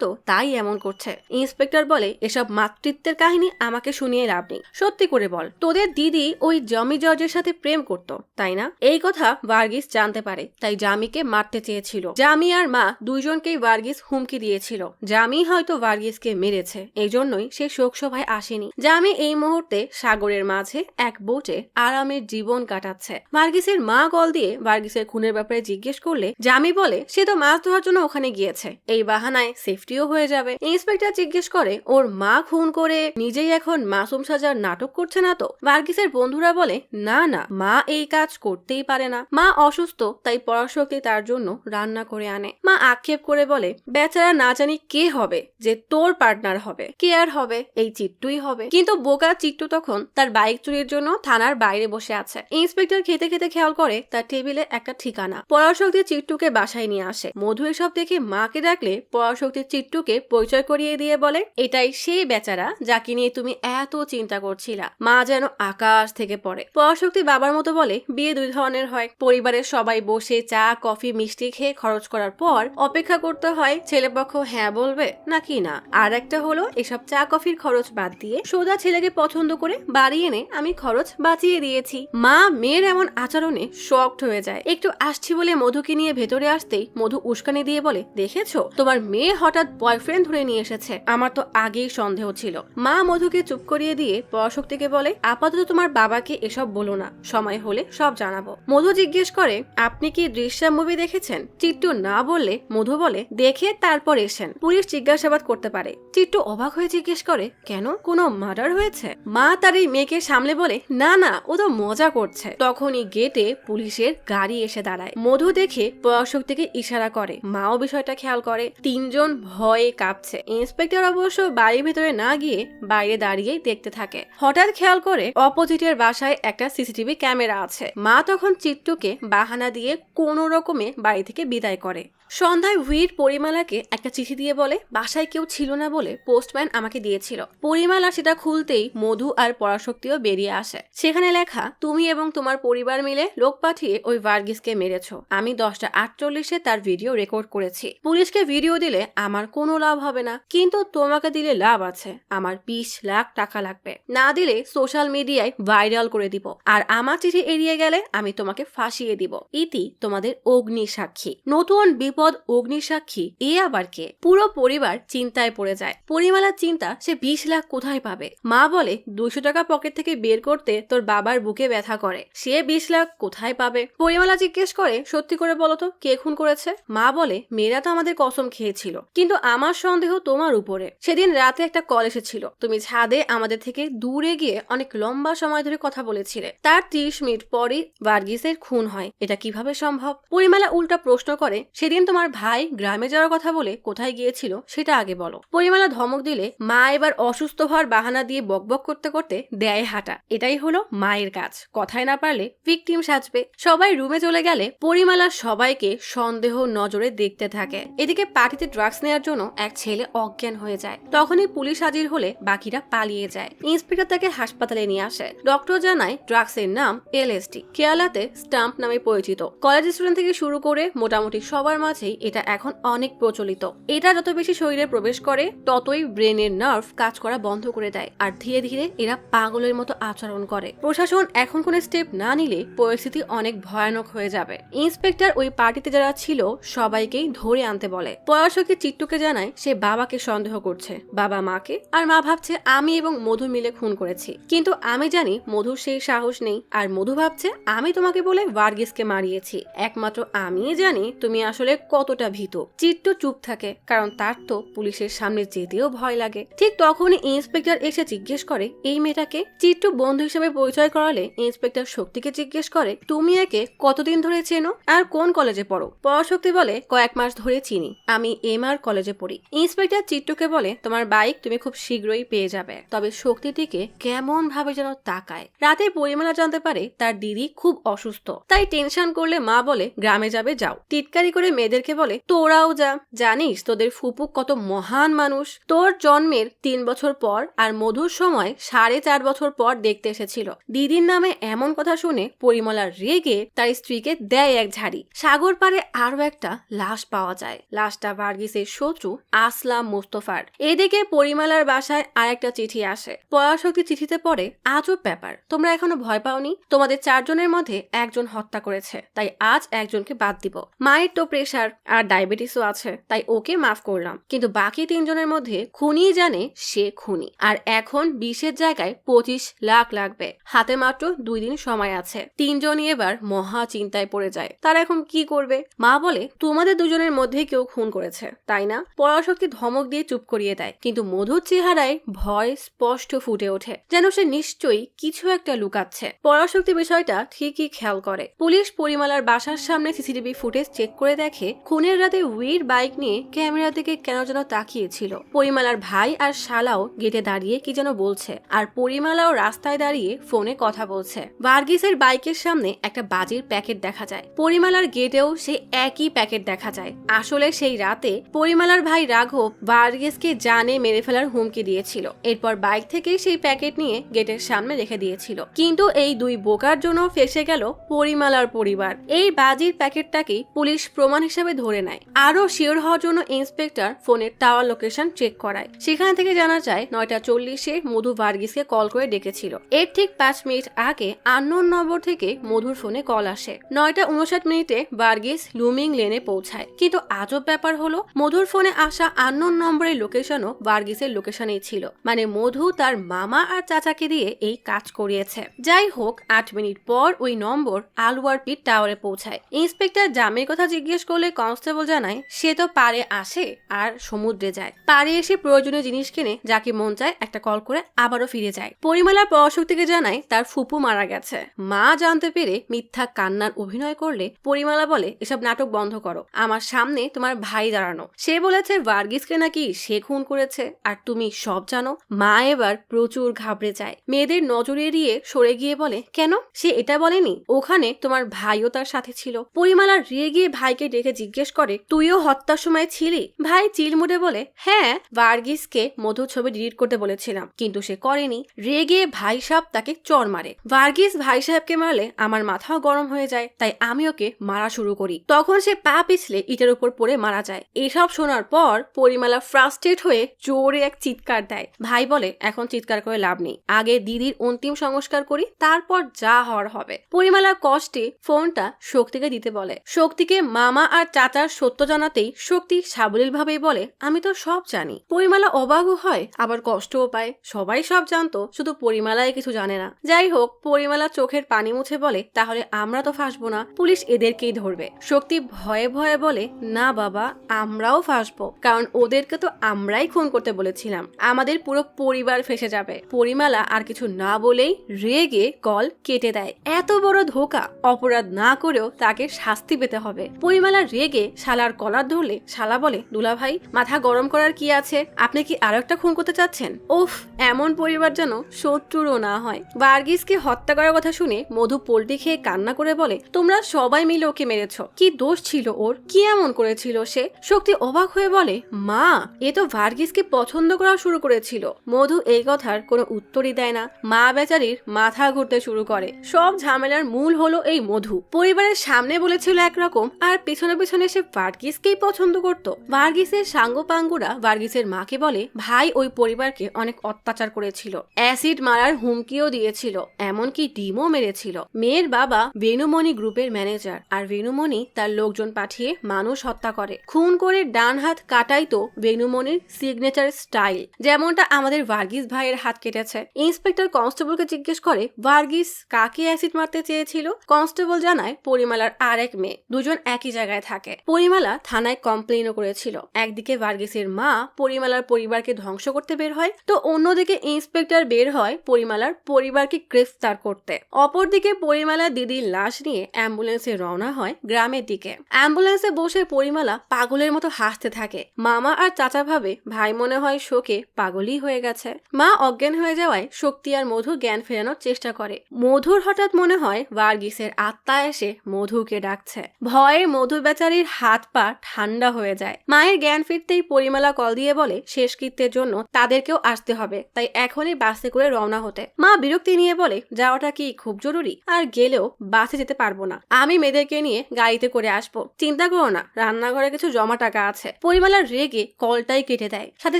তো, তাই এমন করছে। ইন্সপেক্টর বলে, এসব মাতৃত্বের কাহিনী আমাকে শুনিয়ে লাভ নেই, সত্যি করে বল, তোদের দিদি ওই জমি জর্জের সাথে প্রেম করত তাই না? এই কথা ভার্গিস জানতে পারে, তাই জামিকে মারতে চেয়েছিল। জামি আর মা দুইজনকেই ভার্গিস হুমকি দিয়েছিল। জামি হয়তো ভার্গিসকে মেরেছে, এই জন্যই সে শোকসভায় আসেনি। জামি এই মুহূর্তে সাগরের মাঝে এক বোটে আরামের জীবন কাটাচ্ছে। ভার্গিসের মা কল দিয়ে ভার্গিসের খুনের ব্যাপারে জিজ্ঞেস করলে জামি বলে সে তো মাছ ধরার জন্য ওখানে গিয়েছে, এই বাহানায় সেফটিও হয়ে যাবে। ইন্সপেক্টর জিজ্ঞেস করে ওর মা খুন করে নিজেই এখন মাসুম সাজার নাটক করছে না তো? ভার্গিসের বন্ধুরা বলে, না না, মা এই কাজ করতেই পারে না, মা অসুস্থ, তাই পরাশক্তি তার জন্য রান্না করে আনে। মা আক্ষেপ করে বলে, বেচারা না জানি কে হবে যে তোর পার্টনার হবে, কে আর হবে? এই চিট্টুই হবে। কিন্তু বোকা চিট্টু তখন তার বাইক চুরির জন্য থানার বাইরে বসে আছে। ইন্সপেক্টর খেতে খেতে খেয়াল করে তার টেবিলে একটা ঠিকানা। পরাশক্তি চিট্টুকে বাসায় নিয়ে আসে। মধু এসব দেখে মাকে ডাকলে পরাশক্তি চিট্টুকে পরিচয় করিয়ে দিয়ে বলে, এটাই সেই বেচারা যাকে নিয়ে তুমি এত চিন্তা করছিলা। মা যেন আকাশ থেকে পড়ে। পরাশক্তি বাবার মতো বলে, বিয়ে দুই ধরনের হয়, পরিবারের সবাই বসে চা কফি মিষ্টি খেয়ে খরচ করার পর অপেক্ষা করতে হয় ছেলেপক্ষ হ্যাঁ বলবে নাকি না। আর একটা হলো এসব চা কফির খরচ বাদ দিয়ে সোজা ছেলেকে পছন্দ করে বাড়ি এনে আমি খরচ বাঁচিয়ে দিয়েছি। মা মেয়ের এমন আচরণে শকড হয়ে যায়। একটু আসছি বলে মধুকে নিয়ে ভেতরে আসতেই মধু উস্কানি দিয়ে বলে, দেখেছো তোমার মেয়ে হঠাৎ বয়ফ্রেন্ড ধরে নিয়ে এসেছে, আমার তো আগেই সন্দেহ ছিল। মা মধুকে চুপ করিয়ে দিয়ে পরাশক্তিকে বলে, আপাতত তোমার বাবাকে এসব বলো না, সময় হলে সব জানাবো। মধু জিজ্ঞেস করে, আপনি কি দৃশ্যম মুভি দেখেছেন? চিট্টু না বললে মধু বলে, দেখে তারপর এসেন, পুলিশ জিজ্ঞাসাবাদ করতে পারে। চিট্টু অবাক হয়ে জিজ্ঞেস করে, কেন, কোনো মার্ডার হয়েছে? মা তার এই মেয়েকে সামলে বলে, না না, ও তো মজা করছে। তখনই গেটে পুলিশের গাড়ি এসে দাঁড়ায়। মধু দেখে পরাশক্তিকে ইশারা করে। মাও বিষয়টা খেয়াল করে। তিনজন ভয়ে কাঁপছে। ইন্সপেক্টর অবশ্য বাড়ির ভেতরে না গিয়ে বাইরে দাঁড়িয়েই দেখতে থাকে। হঠাৎ খেয়াল করে অপোজিটের বাসায় একটা সিসিটিভি ক্যামেরা আছে। মা তখন চিট্টুকে বাহানা দিয়ে কোনো রকমে বাড়ি থেকে বিদায় করে। সন্ধ্যায় হুইর পরিমালাকে একটা চিঠি দিয়ে বলে, বাসায় কেউ ছিল না বলে পোস্টম্যান আমাকে দিয়েছিল। পরিমালা সেটা খুলতেই মধু আর পরাশক্তিও বেরিয়ে আসে। সেখানে লেখা, তুমি এবং তোমার পরিবার মিলে লোক পাঠিয়ে ওই ভার্গিসকে মেরেছো। আমি 10:48 তার ভিডিও রেকর্ড করেছি। পুলিশকে ভিডিও দিলে আমার কোনো লাভ হবে না, কিন্তু তোমাকে দিলে লাভ আছে। আমার 20 লাখ টাকা লাগবে, না দিলে সোশ্যাল মিডিয়ায় ভাইরাল করে দিব, আর আমার চিঠি এড়িয়ে গেলে আমি তোমাকে ফাঁসিয়ে দিব। ইতি তোমাদের অগ্নি সাক্ষী। নতুন বিপদ অগ্নি সাক্ষী, এ আবার কে? পুরো পরিবার চিন্তায় পড়ে যায়। পরিমালার চিন্তা, সে 20 লাখ কোথায় পাবে? মা বলে, 200 টাকা পকেট থেকে বের করতে তোর বাবার বুকে ব্যথা করে, সে 20 লাখ কোথায় পাবে? পরিমালা জিজ্ঞেস করে, সত্যি করে বলো তো, কে খুন করেছে? মা বলে, মেয়েরা তো আমাদের কসম খেয়েছিল, কিন্তু আমার সন্দেহ তোমার উপরে। সেদিন রাতে একটা কল এসেছিল, তুমি ছাদে আমাদের থেকে দূরে গিয়ে অনেক লম্বা সময় ধরে কথা বলেছিলে, তার 30 মিনিট পরই ভার্গিসের খুন হয়। এটা কিভাবে সম্ভব? পরিমালা উল্টা প্রশ্ন করে, সেদিন তোমার ভাই গ্রামে যাওয়ার কথা বলে কোথায় গিয়েছিল সেটা আগে বলো। পরিমালা ধমক দিলে মা এবার অসুস্থ হওয়ার বাহানা দিয়ে বকবক করতে করতে দেয় হাঁটা। এটাই হলো মায়ের কাজ, কথায় না পারলে ভিকটিম সাজবে। সবাই রুমে চলে গেলে পরিমালা সবাইকে সন্দেহ নজরে দেখতে থাকে। এদিকে পার্টিতে ড্রাগস নেওয়ার জন্য এক ছেলে অজ্ঞান হয়ে যায়। তখনই পুলিশ হাজির হলে বাকিরা পালিয়ে যায়। ইন্সপেক্টর তাকে হাসপাতালে নিয়ে আসে। ডক্টর জানায় ড্রাগসের নাম LSD, কেরালাতে স্টাম্প নামে পরিচিত। কলেজ স্টুডেন্ট থেকে শুরু করে মোটামুটি সবার মাঝেই এটা এখন অনেক প্রচলিত। এটা যত বেশি শরীরে প্রবেশ করে ততই ব্রেনের নার্ভ কাজ করা বন্ধ করে দেয়, আর ধীরে ধীরে এরা পাগলের মতো আচরণ করে। প্রশাসন এখন কোনো স্টেপ না নিলে পরিস্থিতি অনেক ভয়ানক হয়ে যাবে। ইন্সপেক্টর ওই পার্টিতে যারা ছিল সবাইকেই ধরে আনতে বলে। পরাশক্তি চিট্টুকে জানায় সে বাবাকে সন্দেহ করছে, বাবা মাকে, আর মা ভাবছে আমি এবং মধু মিলে খুন করেছি। কিন্তু আমি জানি মধুর সেই সাহস নেই, আর মধু ভাবছে আমি তোমাকে বলে ভার্গিসকে মারিয়েছি। একমাত্র আমিই জানি তুমি আসলে কতটা ভীতু। চিট্টু চুপ থাকে, কারণ তার তো পুলিশের সামনে যেতেও ভয় লাগে। ঠিক তখনই ইন্সপেক্টর এসে জিজ্ঞেস করে, এই মেয়েটাকে? চিট্টু বন্ধু হিসেবে পরিচয় করালে ইন্সপেক্টর শক্তিকে জিজ্ঞেস করে, তুমি একে কতদিন ধরে চেনো আর কোন কলেজে পড়ো? পরাশক্তি বলে, কয়েক মাস মাস ধরে চিনি, আমি এমআর কলেজে পড়ি। ইন্সপেক্টর চিট্টুকে বলে, তোমার বাইক তুমি খুব শীঘ্রই পেয়ে যাবে। তবে শক্তির দিকে কেমন ভাবে যেন তাকায়। রাতে পরিমালা জানতে পারে তার দিদি খুব অসুস্থ, তাই টেনশন করলে মা বলে গ্রামে যাবে, যাও। টিটকারি করে মেয়েদেরকে বলে, তোরাও যা, জানিস তোদের ফুপু কত মহান মানুষ, তোর জন্মের 3 বছর পর আর মধুর সময় 4.5 বছর পর দেখতে এসেছিল। দিদির নামে এমন কথা শুনে পরিমলা রেগে তার স্ত্রীকে দেয় এক ঝাড়ি। সাগর পারে আরো একটা লাশ পাওয়া যায়। লাশটা ভার্গিসের শত্রু আসলাম মোস্তফার। এদিকে পরিমলার বাসায় আর একটা চিঠি আসে। পরাশক্তি চিঠিতে পড়ে, আজব ব্যাপার, তোমরা এখনো ভয় পাওনি? তোমাদের 4 জনের মধ্যে একজন হত্যা করেছে, তাই আজ একজনকে বাদ দিব। মায়ের তো প্রেশার আর ডায়াবেটিসও আছে, তাই ওকে মাফ করলাম, কিন্তু বাকি 3 জনের মধ্যে খুনি জানে সে খুনি, আর এখন 20-এর জায়গায় 25 লাখ লাগবে। হাতে মাত্র 2 দিন সময় আছে। 3 জনই এবার মহা চিন্তায় পড়ে যায়। তারা এখন কি করবে? মা বলে, তোমাদের 2 জনের মধ্যে কেউ খুন করেছে, তাই না? পরাশক্তি ধমক দিয়ে চুপ করিয়ে দেয়, কিন্তু মধুর চেহারায় ভয় স্পষ্ট ফুটে ওঠে, যেন সে নিশ্চয়ই কিছু একটা লুকাচ্ছে। পরাশক্তি বিষয়টা ঠিকই খেয়াল করে। পুলিশ পরিমলার বাসার সামনে সিসিটিভি ফুটেজ চেক করে দেখে খুনের রাতে উইর বাইক নিয়ে ক্যামেরা দিকে কেন যেন তাকিয়েছিল। পরিমলার ভাই আর শালাও গেটে দাঁড়িয়ে কি যেন বলছে, আর পরিমলাও রাস্তায় দাঁড়িয়ে ফোনে কথা বলছে। ভার্গিসের বাইকের সামনে একটা বাজির প্যাকেট দেখা যায়। পরিমলার গেটেও সেই একই প্যাকেট দেখা যায়। আসলে সেই রাতে পরিমলার ভাই রাঘব ভার্গিসকে জানে মেরে ফেলার হুমকি দিয়েছিল। এরপর বাইক থেকে সেই প্যাকেট নিয়ে গেটের সামনে রেখে দিয়েছিল। কিন্তু এই 2 বোকার জন্য ফেসে গেল পরিমলার পরিবার। এই বাজির প্যাকেটটাকেই পুলিশ প্রমাণ হিসেবে ধরে নেয়। আরো শিওর হওয়ার জন্য ইন্সপেক্টর ফোনের টাওয়ার লোকেশন চেক করায়। সেখান থেকে জানা যায় 9:40-এ মধু ভার্গিসকে কল করে ডেকেছিল। এর ঠিক 5 মিনিট আগে আননোন নম্বর থেকে মধুর ফোনে কল আসে। 9:59 ভার্গিস লুমিং লেনে পৌঁছায়। কিন্তু আজব ব্যাপার হলো, মধুর ফোনে আসা আননোন নম্বরের লোকেশনও ভার্গিসের লোকেশনেই ছিল। মানে মধু তার মামা আর চাচাকে দিয়ে এই কাজ করিয়েছে। যাই হোক, 8 মিনিট পর ওই নম্বর আলওয়ার পিট টাওয়ারে পৌঁছায়। ইন্সপেক্টর জামের কথা জিজ্ঞেস করলে কনস্টেবল জানায় সে তো পারে আসে আর সমুদ্রে যায়। পারে এসে প্রয়োজনীয় জিনিস কিনে যাকে মন চায় একটা কল করে আবারও ফিরে যায়। পরিমলার পরাশক্তিকে জানায় তার ফুপু মারা গেছে। মা জানতে পেরে মিথ্যা কান্নার অভিনয় করলে পরিমলা বলে, এসব নাটক বন্ধ করো, আমার সামনে তোমার ভাই দাঁড়ানো, সে বলেছে ভার্গিসকে নাকি সে খুন করেছে, আর তুমি সব জানো। মা এবার প্রচুর ঘাবড়ে যায়। মেয়েদের নজর এড়িয়ে সরে গিয়ে বলে, কেন? সে এটা বলেনি ওখানে তোমার ভাইও তার সাথে ছিল? পরিমলা রেগে ভাইকে ডেকে জিজ্ঞেস করে, তুইও হত্যার সময় ছিলি? ভাই চিলমুটে বলে, হ্যাঁ, ভার্গিসকে মধুর ছবি ডিলিট করতে বলেছিলাম, কিন্তু সে করেনি। রেগে ভাই সাহেব তাকে চড় মারে। ভার্গিস ভাই সাহেবকে মারলে আমার মাথাও গরম হয়ে যায়, তাই আমি ওকে মারা শুরু করি। তখন সে পা পিছলে ইটের উপর পড়ে মারা যায়। এসব শোনার পর পরিমলা ফ্রাস্ট্রেট হয়ে জোরে এক চিৎকার দেয়। ভাই বলে, এখন চিৎকার করে লাভ নেই, আগে দিদির অন্তিম সংস্কার করি, তারপর যা হওয়ার হবে। পরিমলা কষ্টে ফোনটা শক্তিকে দিতে বলে। শক্তিকে মামা আর চাচার সত্য জানাতেই শক্তি সাবলীল ভাবেই বলে, আমি তো সব জানি। পরিমলা অবাকও হয়, আবার কষ্টও পায়। সবাই সব জানতো, শুধু পরিমলাই কিছু জানে না। যাই হোক, পরিমলা চোখের পানি মুছে বলে, তাহলে আমরা তো ফাঁসবো না, পুলিশ এদেরকেই ধরবে। শক্তি ভয়ে ভয়ে বলে, না বাবা, আমরাও ফাঁসবো, কারণ ওদেরকে তো আমরাই খুন করতে বলেছিলাম, আমাদের পুরো পরিবার ফেসে যাবে। পরিমলা আর কিছু না বলেই রেগে কল কেটে দেয়। এত বড় ধোঁকা, অপরাধ না করেও তাকে শাস্তি পেতে হবে। পরিমলা রেগে শালার কলার ধরলে শালা বলে, দুলা ভাই, মাথা গরম করার কি আছে? আপনি কি আরো একটা খুন করতে চাচ্ছেন? উফ, এমন পরিবার যেন শত্রুরও না হয়। ভার্গিসকে হত্যা করার কথা শুনে মধু পোল্টি খেয়ে কান্না করে বলে, তোমরা সবাই মিলে ওকে মেরেছ, কি দোষ ছিল ওর? কি এমন করেছিল সে? শক্তি অবাক হয়ে বলে, মা, এ তো ভার্গিসকে পছন্দ করা শুরু করেছিল। মধু এই কথার কোনো উত্তরই দেয় না। মা বেচারির মাথা ঘুরতে শুরু করে। সব ঝামেলার মূল হলো এই মধু। পরিবারের সামনে বলেছিল একরকম, আর পেছনে পেছনে সে ভার্গিসকেই পছন্দ করত। ভার্গিসের সাঙ্গপাঙ্গুরা ভার্গিসের মাকে বলে, ভাই ওই পরিবারকে অনেক অত্যাচার করেছিল, অ্যাসিড মারার হুমকিও দিয়েছিল, এমনকি ডিমও মেরেছিল। মেয়ের বাবা বেনুমণি গ্রুপের ম্যানেজার, আর বেনুমণি তার লোকজন পাঠিয়ে মানুষ হত্যা করে। খুন করে ডান হাত কাটাই তো বেনুমণির সিগনেচার স্টাইল, যেমনটা আমাদের ভার্গিস ভাইয়ের হাত কেটেছে। ইন্সপেক্টর কনস্টেবলকে জিজ্ঞেস করে, ভার্গিস কাকে অ্যাসিড মারতে চেয়েছিল? কনস্টেবল জানায়, পরিমলার আর এক মেয়ে, দুজন একই জায়গায় থাকে। পরিমলা থানায় কমপ্লেনও করেছিল। একদিকে ভার্গিসের মা পরিমলার পরিবারকে ধ্বংস করতে বের হয়, তো অন্যদিকে ইন্সপেক্টর বের হয় পরিমলার পরিবারকে গ্রেফতার করতে। অপরদিকে পরিমলা দিদির লাশ নিয়ে অ্যাম্বুলেন্সে রওনা হয় গ্রামের দিকে। অ্যাম্বুলেন্সে বসে বসে পরিমালা পাগলের মতো হাসতে থাকে। মামা আর চাচা ভাবে ভাই মনে হয় শোকে পাগলই হয়ে গেছে। মা অজ্ঞান হয়ে যাওয়ায় শক্তি আর মধু জ্ঞান ফেরানোর চেষ্টা করে। মধুর হঠাৎ মনে হয় ভার্গিসের আত্মা এসে মধুকে ডাকছে। ভয়ে মধু বেচারির হাত পা ঠান্ডা হয়ে যায়। মায়ের জ্ঞান ফিরতেই পরিমালা কল দিয়ে বলে শেষকৃত্যের জন্য তাদেরকেও আসতে হবে, তাই এখনই বাসে করে রওনা হতে। মা বিরক্তি নিয়ে বলে যাওয়াটা কি খুব জরুরি? আর গেলেও বাসে যেতে পারবো না, আমি মেয়েদেরকে নিয়ে গাড়িতে করে আসবো, চিন্তা করো না, রান্নাঘরে কিছু জমা টাকা আছে। পরিমালা রেগে কলটাই কেটে দেয়। সাথে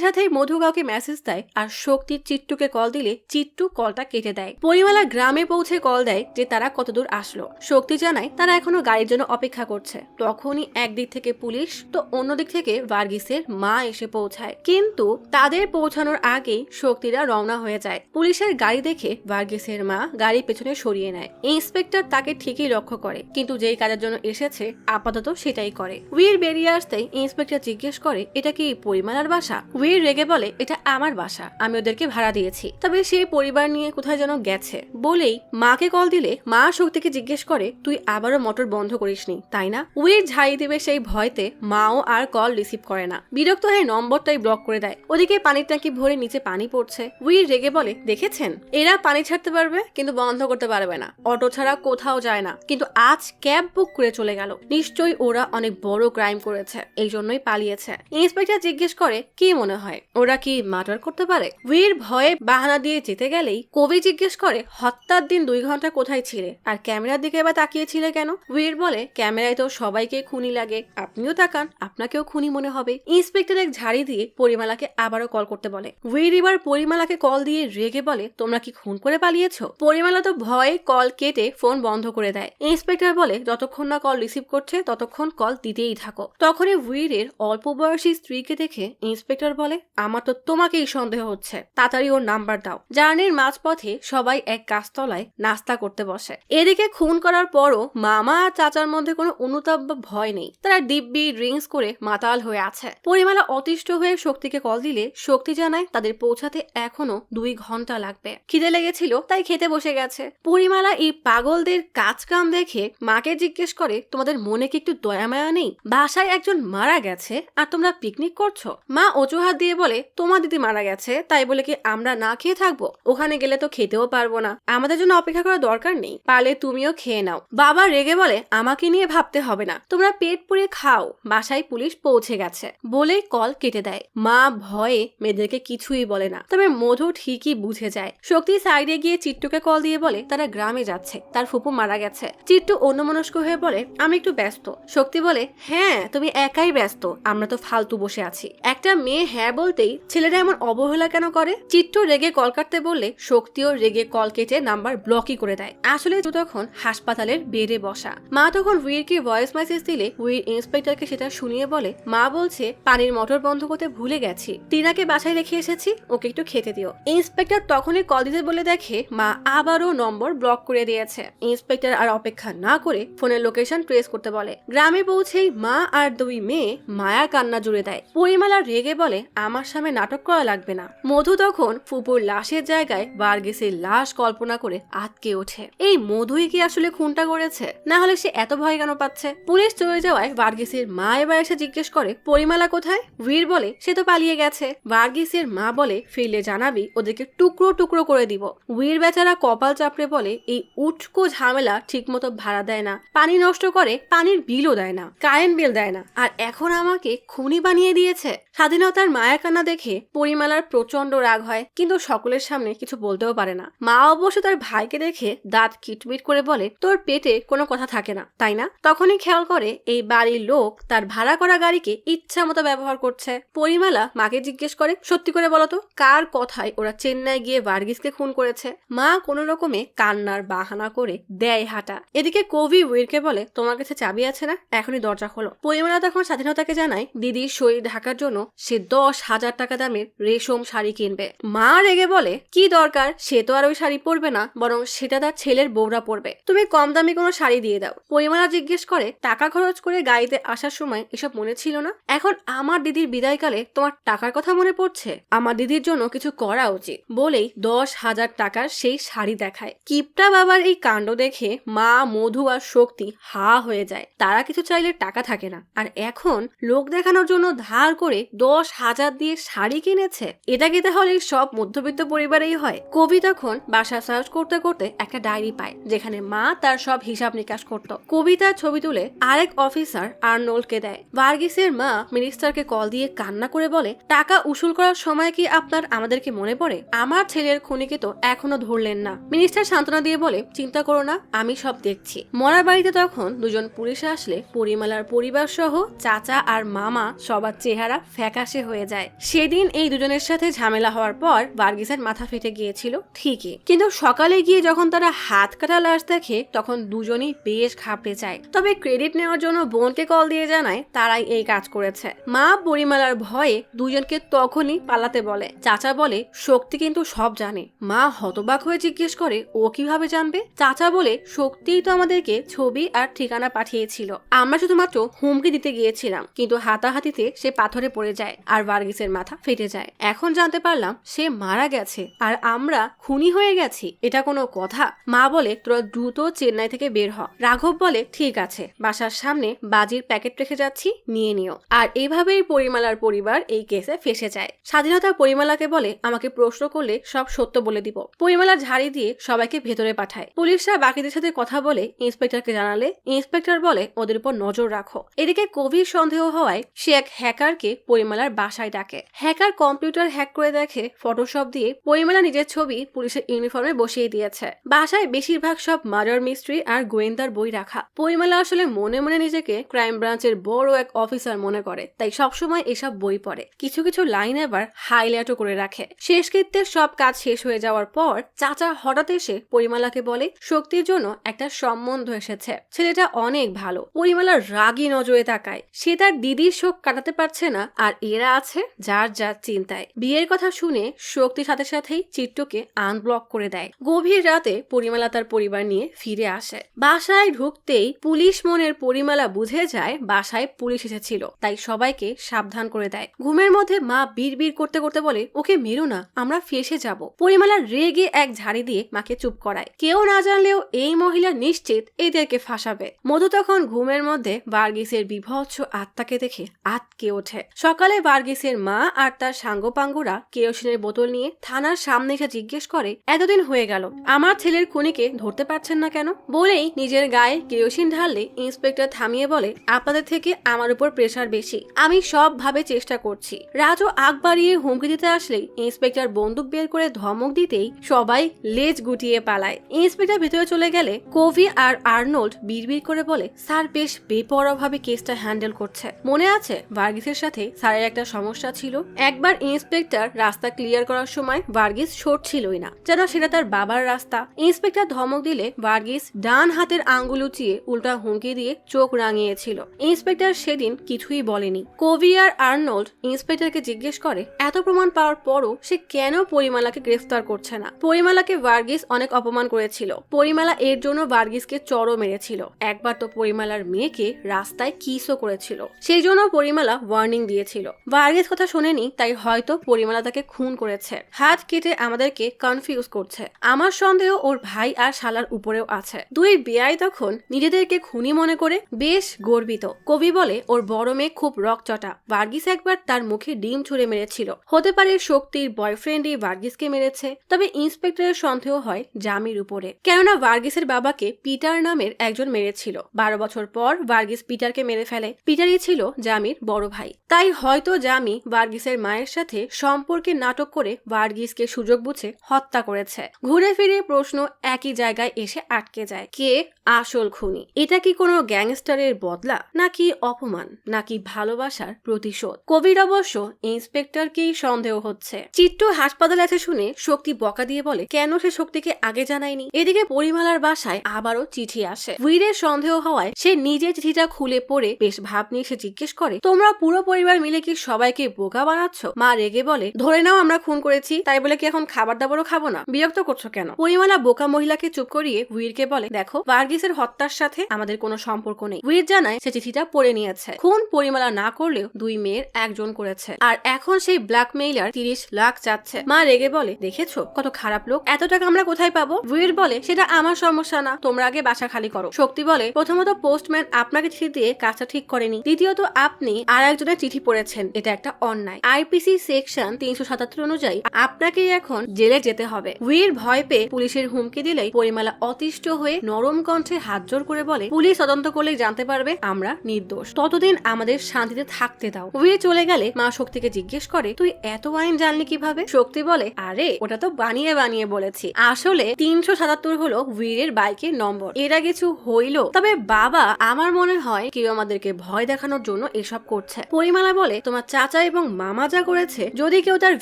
সাথেই মধু কাউকে মেসেজ দেয় আর শক্তির চিট্টুকে কল দিলে চিট্টু কলটা কেটে দেয়। পরিমালা গ্রামে পৌঁছে কল দেয় যে তারা কতদূর আসলো। শক্তি জানায় তারা এখনো গাড়ির জন্য অপেক্ষা করছে। তখনই একদিক থেকে পুলিশ তো অন্যদিক থেকে ভার্গিসের মা এসে পৌঁছায়, কিন্তু তাদের পৌঁছানোর আগেই শক্তিরা রওনা হয়ে যায়। পুলিশের গাড়ি দেখে ভার্গিসের মা গাড়ি পেছনে সরিয়ে নেয়। ইন্সপেক্টর তাকে ঠিকই লক্ষ্য করে, কিন্তু যেই কাজের জন্য এসেছে আপাতত সেটাই করে। উইর বেরিয়ে আসতেই ইন্সপেক্টর জিজ্ঞেস করে এটা কি পরিমালার বাসা? উইর রেগে বলে এটা আমার বাসা, আমি ওদেরকে ভাড়া দিয়েছি, তবে সেই পরিবার নিয়ে কোথায় যেন গেছে। বলেই মাকে কল দিলে মা শক্তিকে জিজ্ঞেস করে তুই আবারও মোটর বন্ধ করিসনি তাই না? উইর ঝাড়ি দিবে সেই ভয়তে মাও আর কল রিসিভ করে না। বিরক্ত হয়ে নম্বরটাই ব্লক করে দেয়। ওদিকে পানির ট্যাঙ্কি ভরে নিচে পানি পড়ছে। উইর রেগে বলে দেখেছেন, এরা পানি ছাড়তে পারবে কিন্তু বন্ধ করতে পারবে না, অটো ছাড়া কোথাও যায় না, কিন্তু আজ ক্যাব বুক করে চলে গেল, নিশ্চয়ই ওরা অনেক বড় ক্রাইম করেছে, এই জন্যই পালিয়েছে। ইন্সপেক্টর জিজ্ঞেস করে কি মনে হয় ওরা কি মার্ডার করতে পারে? উইর ভয়ে বাহানা দিয়ে যেতে গেলেই কবি জিজ্ঞেস করে হত্যার দিন 2 ঘন্টা কোথায় ছিলে আর ক্যামেরার দিকে এবার তাকিয়েছিলে কেন? উইর বলে ক্যামেরায় তো সবাইকে খুনি লাগে, আপনিও তাকান, আপনাকেও খুনি মনে হবে। ইন্সপেক্টর এক ঝাড়ি দিয়ে পরিমালাকে আবারও কল করতে বলে। উইর এবার পরিমালাকে কল দিয়ে রেগে বলে তোমরা কি খুন করে পালিয়েছো? পরিমালা তো ভয়ে কল কেটে ফোন বন্ধ করে দেয়। ইন্সপেক্টর বলে যতক্ষণ না কল রিসিভ করছে ততক্ষণ কল দিতেই থাকো। তখনই উইরের অল্প বয়সী স্ত্রীকে দেখে ইন্সপেক্টর বলে আমার তো তোমাকেই সন্দেহ হচ্ছে, তাড়াতাড়ি ওর নাম্বার দাও। জার্নির মাঝপথে সবাই এক গাছতলায় নাস্তা করতে বসে। এদিকে খুন করার পরও মামা আর চাচার মধ্যে কোনো অনুতাপ বা ভয় নেই, তারা দিব্যি ড্রিঙ্কস করে মাতাল হয়ে আছে। পরিমালা অতিষ্ঠ হয়ে শক্তিকে কল দিলে শক্তি জানায় তাদের পৌঁছাতে এখনো 2 ঘন্টা লাগবে। খিদে লেগেছিল তাই খেতে বসে গেছে। পরিমালা এই পাগলদের কাজ কাম দেখে মাকে জিজ্ঞেস করে তোমাদের মনে কি একটু দয়া মায়া নেই? বাসায় একজন মারা গেছে আর তোমরা পিকনিক করছো। মা অজুহাত দিয়ে বলে তোমার দিদি মারা গেছে তাই বলে কি আমরা না খেয়ে থাকবো? ওখানে গেলে তো খেতেও পারবো না, আমাদের জন্য অপেক্ষা করার দরকার নেই, পারলে তুমিও খেয়ে নাও। বাবা রেগে বলে আমাকে নিয়ে ভাবতে হবে না, তোমরা পেট পুড়ে খাও, বাসায় পুলিশ পৌঁছে গেছে। বলেই কল কেটে দেয়। মা ভয়ে মেয়েদেরকে কিছুই বলে না, তবে মধু ঠিকই বুঝে যায়। শক্তি সাইডে গিয়ে চিট্টুকে কল দিয়ে বলে তারা গ্রামে যাচ্ছে, তার ফুপু মারা গেছে। চিট্টু অন্যমনস্ক হয়ে বলে আমি একটু ব্যস্ত। শক্তি বলে হ্যাঁ তুমি একাই ব্যস্ত, আমরা তো ফালতু বসে আছি। একটা মেয়ে হ্যাঁ বলতেই ছেলেরা এমন অবহেলা কেন করে? চিট্টু রেগে কল কাটতে বললে শক্তিও রেগে কল কেটে নাম্বার ব্লকই করে দেয়। আসলে তখন হাসপাতালের বেডে বসা। মা তখন উইরকে ভয়েস মেসেজ দিলে উইর ইন্সপেক্টরকে সেটা শুনিয়ে বলে মা বলছে পানির মোটর বন্ধ করতে ভুলে গেছি, টিনাকে বাসায় রেখে এসেছি, ওকে একটু খেতে দিও। ইন্সপেক্টর তখনই কল দিতে বলে দেখে মা আবারও নম্বর ব্লক করে দিয়েছে। ইন্সপেক্টর আর অপেক্ষা না করে ফোনের লোকেশন ট্রেস করতে বলে। গ্রামে পৌঁছেই মা আর 2 মেয়ে মায়া কান্না জুড়ে দেয়। পরিমালা রেগে বলে আমার সামনে নাটক করা লাগবে না। মধু তখন ফুপুর লাশের জায়গায় ভার্গিসের লাশ কল্পনা করে আটকে ওঠে। এই মধুই কি আসলে খুনটা করেছে? না হলে সে এত ভয় কেন পাচ্ছে? পুলিশ চলে যাওয়ায় ভার্গিসের মা এবার এসে জিজ্ঞেস করে পরিমালা কোথায়? উইর বলে সে তো পালিয়ে গেছে। ভার্গিসের মা বলে ফিরলে জানাবি, ওদেরকে টুকরো টুকরো করে দিব। উইর বেচারা কপাল চাপড়ে বলে এই উটকো ঝামেলা ঠিক মতো ভাড়া দেয় না, পানি নষ্ট করে, পানির বিলও দেয় না, কারেন্ট বিল দেয় না, আর এখন আমাকে খুনি বানিয়ে দিয়েছে। স্বাধীনতার মায়া কান্না দেখে পরিমালার প্রচন্ড রাগ হয়, কিন্তু সকলের সামনে কিছু বলতেও পারে না। মা অবশ্য তার ভাইকে দেখে দাঁত কিটমিট করে বলে তোর পেটে কোনো কথা থাকে না তাই না? তখনই খেয়াল করে এই বাড়ির লোক তার ভাড়া করা গাড়িকে ইচ্ছা মতো ব্যবহার করছে। পরিমালা মাকে জিজ্ঞেস করে সত্যি করে বলতো কার কথায় ওরা চেন্নাই গিয়ে ভার্গিসকে খুন করেছে? মা কোনো রকমে কান্নার বাহানা করে দেয় হাঁটা। এদিকে কবি উইরকে বলে তোমার কাছে চাবি আছে না, এখনই দরজা খোলো। পরিমালা তখন স্বাধীনতাকে জানায় দিদির শরীর ঢাকার জন্য সে 10,000 টাকা দামের রেশম শাড়ি কিনবে। মা রেগে বলে কি দরকার, সে তো আর ওই শাড়ি পরবে না, বরং সেটা তার ছেলের বউরা পরবে, তুমি কম দামি কোনো শাড়ি দিয়ে দাও। পরিমালা জিজ্ঞেস করে টাকা খরচ করে গাড়িতে আসার সময় এসব মনে ছিল না? এখন আমার দিদির বিদায়কালে তোমার টাকার কথা মনে পড়ছে? আমার দিদির জন্য কিছু করা উচিত। বলেই 10,000 টাকার সেই শাড়ি দেখায়। কিপটা বাবার এই কাণ্ড দেখে মা, মধু আর শক্তি হা হয়ে যায়। তারা কিছু চাইলে টাকা থাকে না, আর এখন লোক দেখানোর জন্য ধার করে 10,000 দিয়ে শাড়ি কিনেছে। এটা কি তাহলে সব মধ্যবিত্ত পরিবারেই হয়? কবি তখন বাসা সার্চ করতে করতে একটা ডায়েরি পায়, যেখানে মা তার সব হিসাব নিকাশ করত। কবি তার ছবি তুলে আরেক অফিসার আর্নল্ডকে দেয়। ভার্গিসের মা মিনিস্টারকে কল দিয়ে কান্না করে বলে, টাকা উসুল করার সময় কি আপনার আমাদেরকে মনে পড়ে? আমার ছেলের খুনিকে তো এখনো ধরলেন না। মিনিস্টার সান্ত্বনা দিয়ে বলে, চিন্তা করো না, আমি সব দেখছি। মরার বাড়িতে তখন দুজন পুলিশ আসলে পরিমলার পরিবার সহ চাচা আর মামা সবার চেহারা ফ্যাকাশে হয়ে যায়। সেদিন এই দুজনের সাথে ঝামেলা হওয়ার পর ভার্গিসের মাথা ফেটে গিয়েছিল ঠিকই, কিন্তু সকালে গিয়ে যখন তারা হাত কাটা লাশ দেখে তখন দুজনই বেশ ঘাবড়ে যায়। তবে ক্রেডিট নেওয়ার জন্য বোনকে কল দিয়ে জানায় তারাই এই কাজ করেছে। মা পরিমলার ভয়ে দুজনকে তখনই পালাতে বলে। চাচা বলে, শক্তি কিন্তু সব জানে। মা হতবাক হয়ে জিজ্ঞেস করে, ও কিভাবে জানবে? চাচা বলে, শক্তিই তো আমাদেরকে ছবি আর ঠিকানা পাঠিয়েছিল, আমরা শুধুমাত্র হুমকি দিতে গিয়েছিলাম। কিন্তু হাতাহাতিতে সে পাথরে পড়ে যায় আর ভার্গিসের মাথা ফেটে যায়। এখন জানতে পারলাম সে মারা গেছে আর আমরা খুনি হয়ে গেছি, এটা কোনো কথা? মা বলে, তোরা দ্রুত চেন্নাই থেকে বের হ। রাঘব বলে, ঠিক আছে, বাসার সামনে বাজির প্যাকেট রেখে যাচ্ছি, নিয়ে নিও। আর এইভাবেই পরিমলার পরিবার এই কেসে ফেসে যায়। স্বাধীনতা পরিমলাকে বলে, আমাকে প্রশ্ন করলে সব সত্য বলে দিব। পরিমলা ঝাড়ি দিয়ে সবাইকে ভেতরে পাঠায়। পুলিশরা বাকিদের সাথে কথা বলে ইন্সপেক্টরকে জানালে ইন্সপেক্টর বলে, ওদের উপর নজর রাখো। এদিকে কবির সন্দেহ হওয়ায় সে এক হ্যাকারকে পরিমলার বাসায় ডাকে। হ্যাকার কম্পিউটার হ্যাক করে দেখে ফটোশপ দিয়ে পরিমলা নিজের ছবি পুলিশের ইউনিফর্মে বসিয়ে দিয়েছে। বাসায় বেশিরভাগ সব মার্ডার মিস্ট্রি আর গোয়েন্দার বই রাখা। পরিমলা আসলে মনে মনে নিজেকে ক্রাইম ব্রাঞ্চের বড় এক অফিসার মনে করে, তাই সবসময় এসব বই পড়ে। কিছু কিছু লাইন এবার হাইলাইটও করে রাখে। শেষকৃত্যের সব কাজ শেষ হয়ে যাওয়ার পর চাচা হঠাৎ এসে পরিমলাকে বলে, শক্তির জন্য একটা সম্বন্ধ এসেছে, ছেলেটা অনেক ভালো। পরিমলার রাগী নজরে তাকায়। সে তার দিদির শোক কাটাতে পারছে না, আর এরা আছে যার যার চিন্তায়। বিয়ের কথা শুনে শক্তির সাথে সাথেই চিত্তকে আনব্লক করে দেয়। গভীর রাতে পরিমলা তার পরিবার নিয়ে ফিরে আসে। বাসায় ঢুকতেই পুলিশ মনের পরিমলা বুঝে যায় বাসায় পুলিশ এসেছিল, তাই সবাইকে সাবধান করে দেয়। ঘুমের মধ্যে মা বিড়বিড় করতে করতে বলে, ওকে মেরো না, আমরা ফেসে যাব। পরিমলা রেগে এক ঝাড়ি দিয়ে মাকে চুপ করায়। কেউ না জানলেও এই মহিলা নিশ্চিত এদেরকে ফাঁসাবে। মধু তখন ঘুমের মধ্যে ভার্গিসের বিভৎস আত্মাকে দেখে আতকে ওঠে। সকালে ভার্গিসের মা আর তার সাঙ্গপাঙ্গুরা কেরোসিনের বোতল নিয়ে থানার সামনে এসে জিজ্ঞেস করে, এতদিন হয়ে গেল, আমার ছেলের খুনিকে ধরতে পারছেন না কেন? বলেই নিজের গায়ে কেরোসিন ঢাললে ইন্সপেক্টর থামিয়ে বলে, আপনাদের থেকে আমার উপর প্রেসার বেশি, আমি সবভাবে চেষ্টা করছি। রাজু আগ বাড়িয়ে হুমকি দিতে আসলেই ইন্সপেক্টর বন্দুক বের করে ধমক দিতেই সবাই লেজ গুটিয়ে পালায়। ইন্সপেক্টর ভেতরে চলে গেলে কবি আর আর্নল্ড বিড়বিড় করে বলে, স্যার বেশ বেপরোয়াভাবে কেসটা হ্যান্ডেল করছে। মনে আছে ভার্গিসের সাথে স্যারের একটা সমস্যা ছিল? একবার ইন্সপেক্টর রাস্তা ক্লিয়ার করার সময় ভার্গিস সরছিলই না, যেন সেটা তার বাবার রাস্তা। ইন্সপেক্টর ধমক দিলে ভার্গিস ডান হাতের আঙ্গুল উঁচিয়ে উল্টা হুমকি দিয়ে চোখ রাঙিয়েছিল। ইন্সপেক্টর সেদিন কিছুই বলেনি। কবি আর আর্নল্ড ইন্সপেক্টরকে জিজ্ঞেস করে, এত প্রমাণ পাওয়ার পরও সে কেন পরিমলাকে গ্রেফতার করছে না? পরিমলাকে ভার্গিস অনেক অপমান করেছিল। পরিমলা এর জন্য ভার্গিসকে চড়ও মেরেছিল। একবার তো পরিমলার মেয়েকে রাস্তায় কিসও করেছিল, সেই জন্য পরিমলা ওয়ার্নিং দিয়েছিল। ভার্গিস কথা শোনেনি, তাই হয়তো পরিমলা তাকে খুন করেছে। হাত কেটে আমাদেরকে কনফিউজ করছে। আমার সন্দেহ ওর ভাই আর শালার উপরেও আছে। দুই বেয়াই তখন নিজেদেরকে খুনি মনে করে বেশ গর্বিত। কবি বলে, ওর বড় মেয়ে খুব রকচটা। ভার্গিস একবার তার মুখে ডিম ছুঁড়ে মেরেছিল, হতে পারে শক্তির বয়ফ্রেন্ডই ভার্গিসকে মেরেছে। তবে ইন্সপেক্টরের সন্দেহ হয় জামির উপরে, কেননা ভার্গিসের বাবাকে পিটার নামের একজন মেরেছিল। 12 বছর পর ভার্গিস পিটারকে মেরে ফেলে। পিটারই ছিল জামির বড় ভাই। তাই হয়তো জামি ভার্গিসের মায়ের সাথে সম্পর্কে নাটক করে ভার্গিসকে সুযোগ বুঝে হত্যা করেছে। ঘুরে ফিরে প্রশ্ন একই জায়গায় এসে আটকে যায়, কে আসল খুনি? এটা কি কোনো গ্যাংস্টারের বদলা, নাকি অপমান, নাকি ভালোবাসার প্রতিশোধ? কবির অবশ্য ইন্সপেক্টরকেই সন্দেহ হচ্ছে। চিট্টু হাসপাতালে আছে শুনে শক্তি বকা দিয়ে বলে, কেন সে শক্তিকে আগে জানায়নি? এদিকে পরিমলার বাসায় আবারও চিঠি আসে। উইরের সন্দেহ হওয়ায় সে নিজে চিঠিটা খুলে পড়ে বেশ ভাব নিয়ে সে জিজ্ঞেস করে, তোমরা পুরো পরিবার মিলে কি সবাইকে বোকা বানাচ্ছ? মা রেগে বলে, ধরে নাও আমরা খুন করেছি, তাই বলে কি এখন খাবার দাবারও খাবো না? বিরক্ত করছো কেন? পরিমলা বোকা মহিলাকে চুপ করিয়ে উইরকে বলে, দেখো, ভার্গিসের হত্যার সাথে আমাদের কোনো সম্পর্ক নেই। উইর জানায় সে চিঠিটা পড়ে নিয়েছে। খুন পরিমলা না করলেও দুই মেয়ের একজন করেছে, আর এখন সেই ব্ল্যাকমেইলার 30 লাখ চাচ্ছে। মা রেগে বলে, দেখেছো কত খারাপ লোক, এত টাকা আমরা কোথায় পাবো? উইর বলে, সেটা আমার সমস্যা না, তোমরা আগে বাসা খালি করো। শক্তি বলে, প্রথমত পোস্টম্যান আপনাকে চিঠি দিয়ে কাজটা ঠিক করেনি, দ্বিতীয়ত আপনি আর একজনের চিঠি পড়েছেন, এটা একটা অন্যায়। আইপিসি সেকশন 377 অনুযায়ী আপনাকে এখন জেলে যেতে হবে। উইর ভয় পেয়ে পুলিশের হুমকি দিলেই পরিমালা অতিষ্ঠ হয়ে নরম কণ্ঠে হাত জোর করে বলে, পুলিশ তদন্ত করলেই জানতে পারবে আমরা নির্দোষ, ততদিন আমাদের শান্তিতে থাকতে দাও। উইর চলে গেলে মা শক্তিকে জিজ্ঞেস করে, তুই এত আইন জানলি কিভাবে? শক্তি বলে, আরে ওটা তো বানিয়ে বানিয়ে বলেছি, আসলে 377 হলো উইরের বাইকের নম্বর, এরা কিছু হইলো। তবে বাবা, আমার মনে হয় কেউ আমাদেরকে ভয় দেখানোর জন্য এসব করছে। পরিমালা বলে, তোমার চাচা এবং মামা যা করেছে, যদি কেউ তার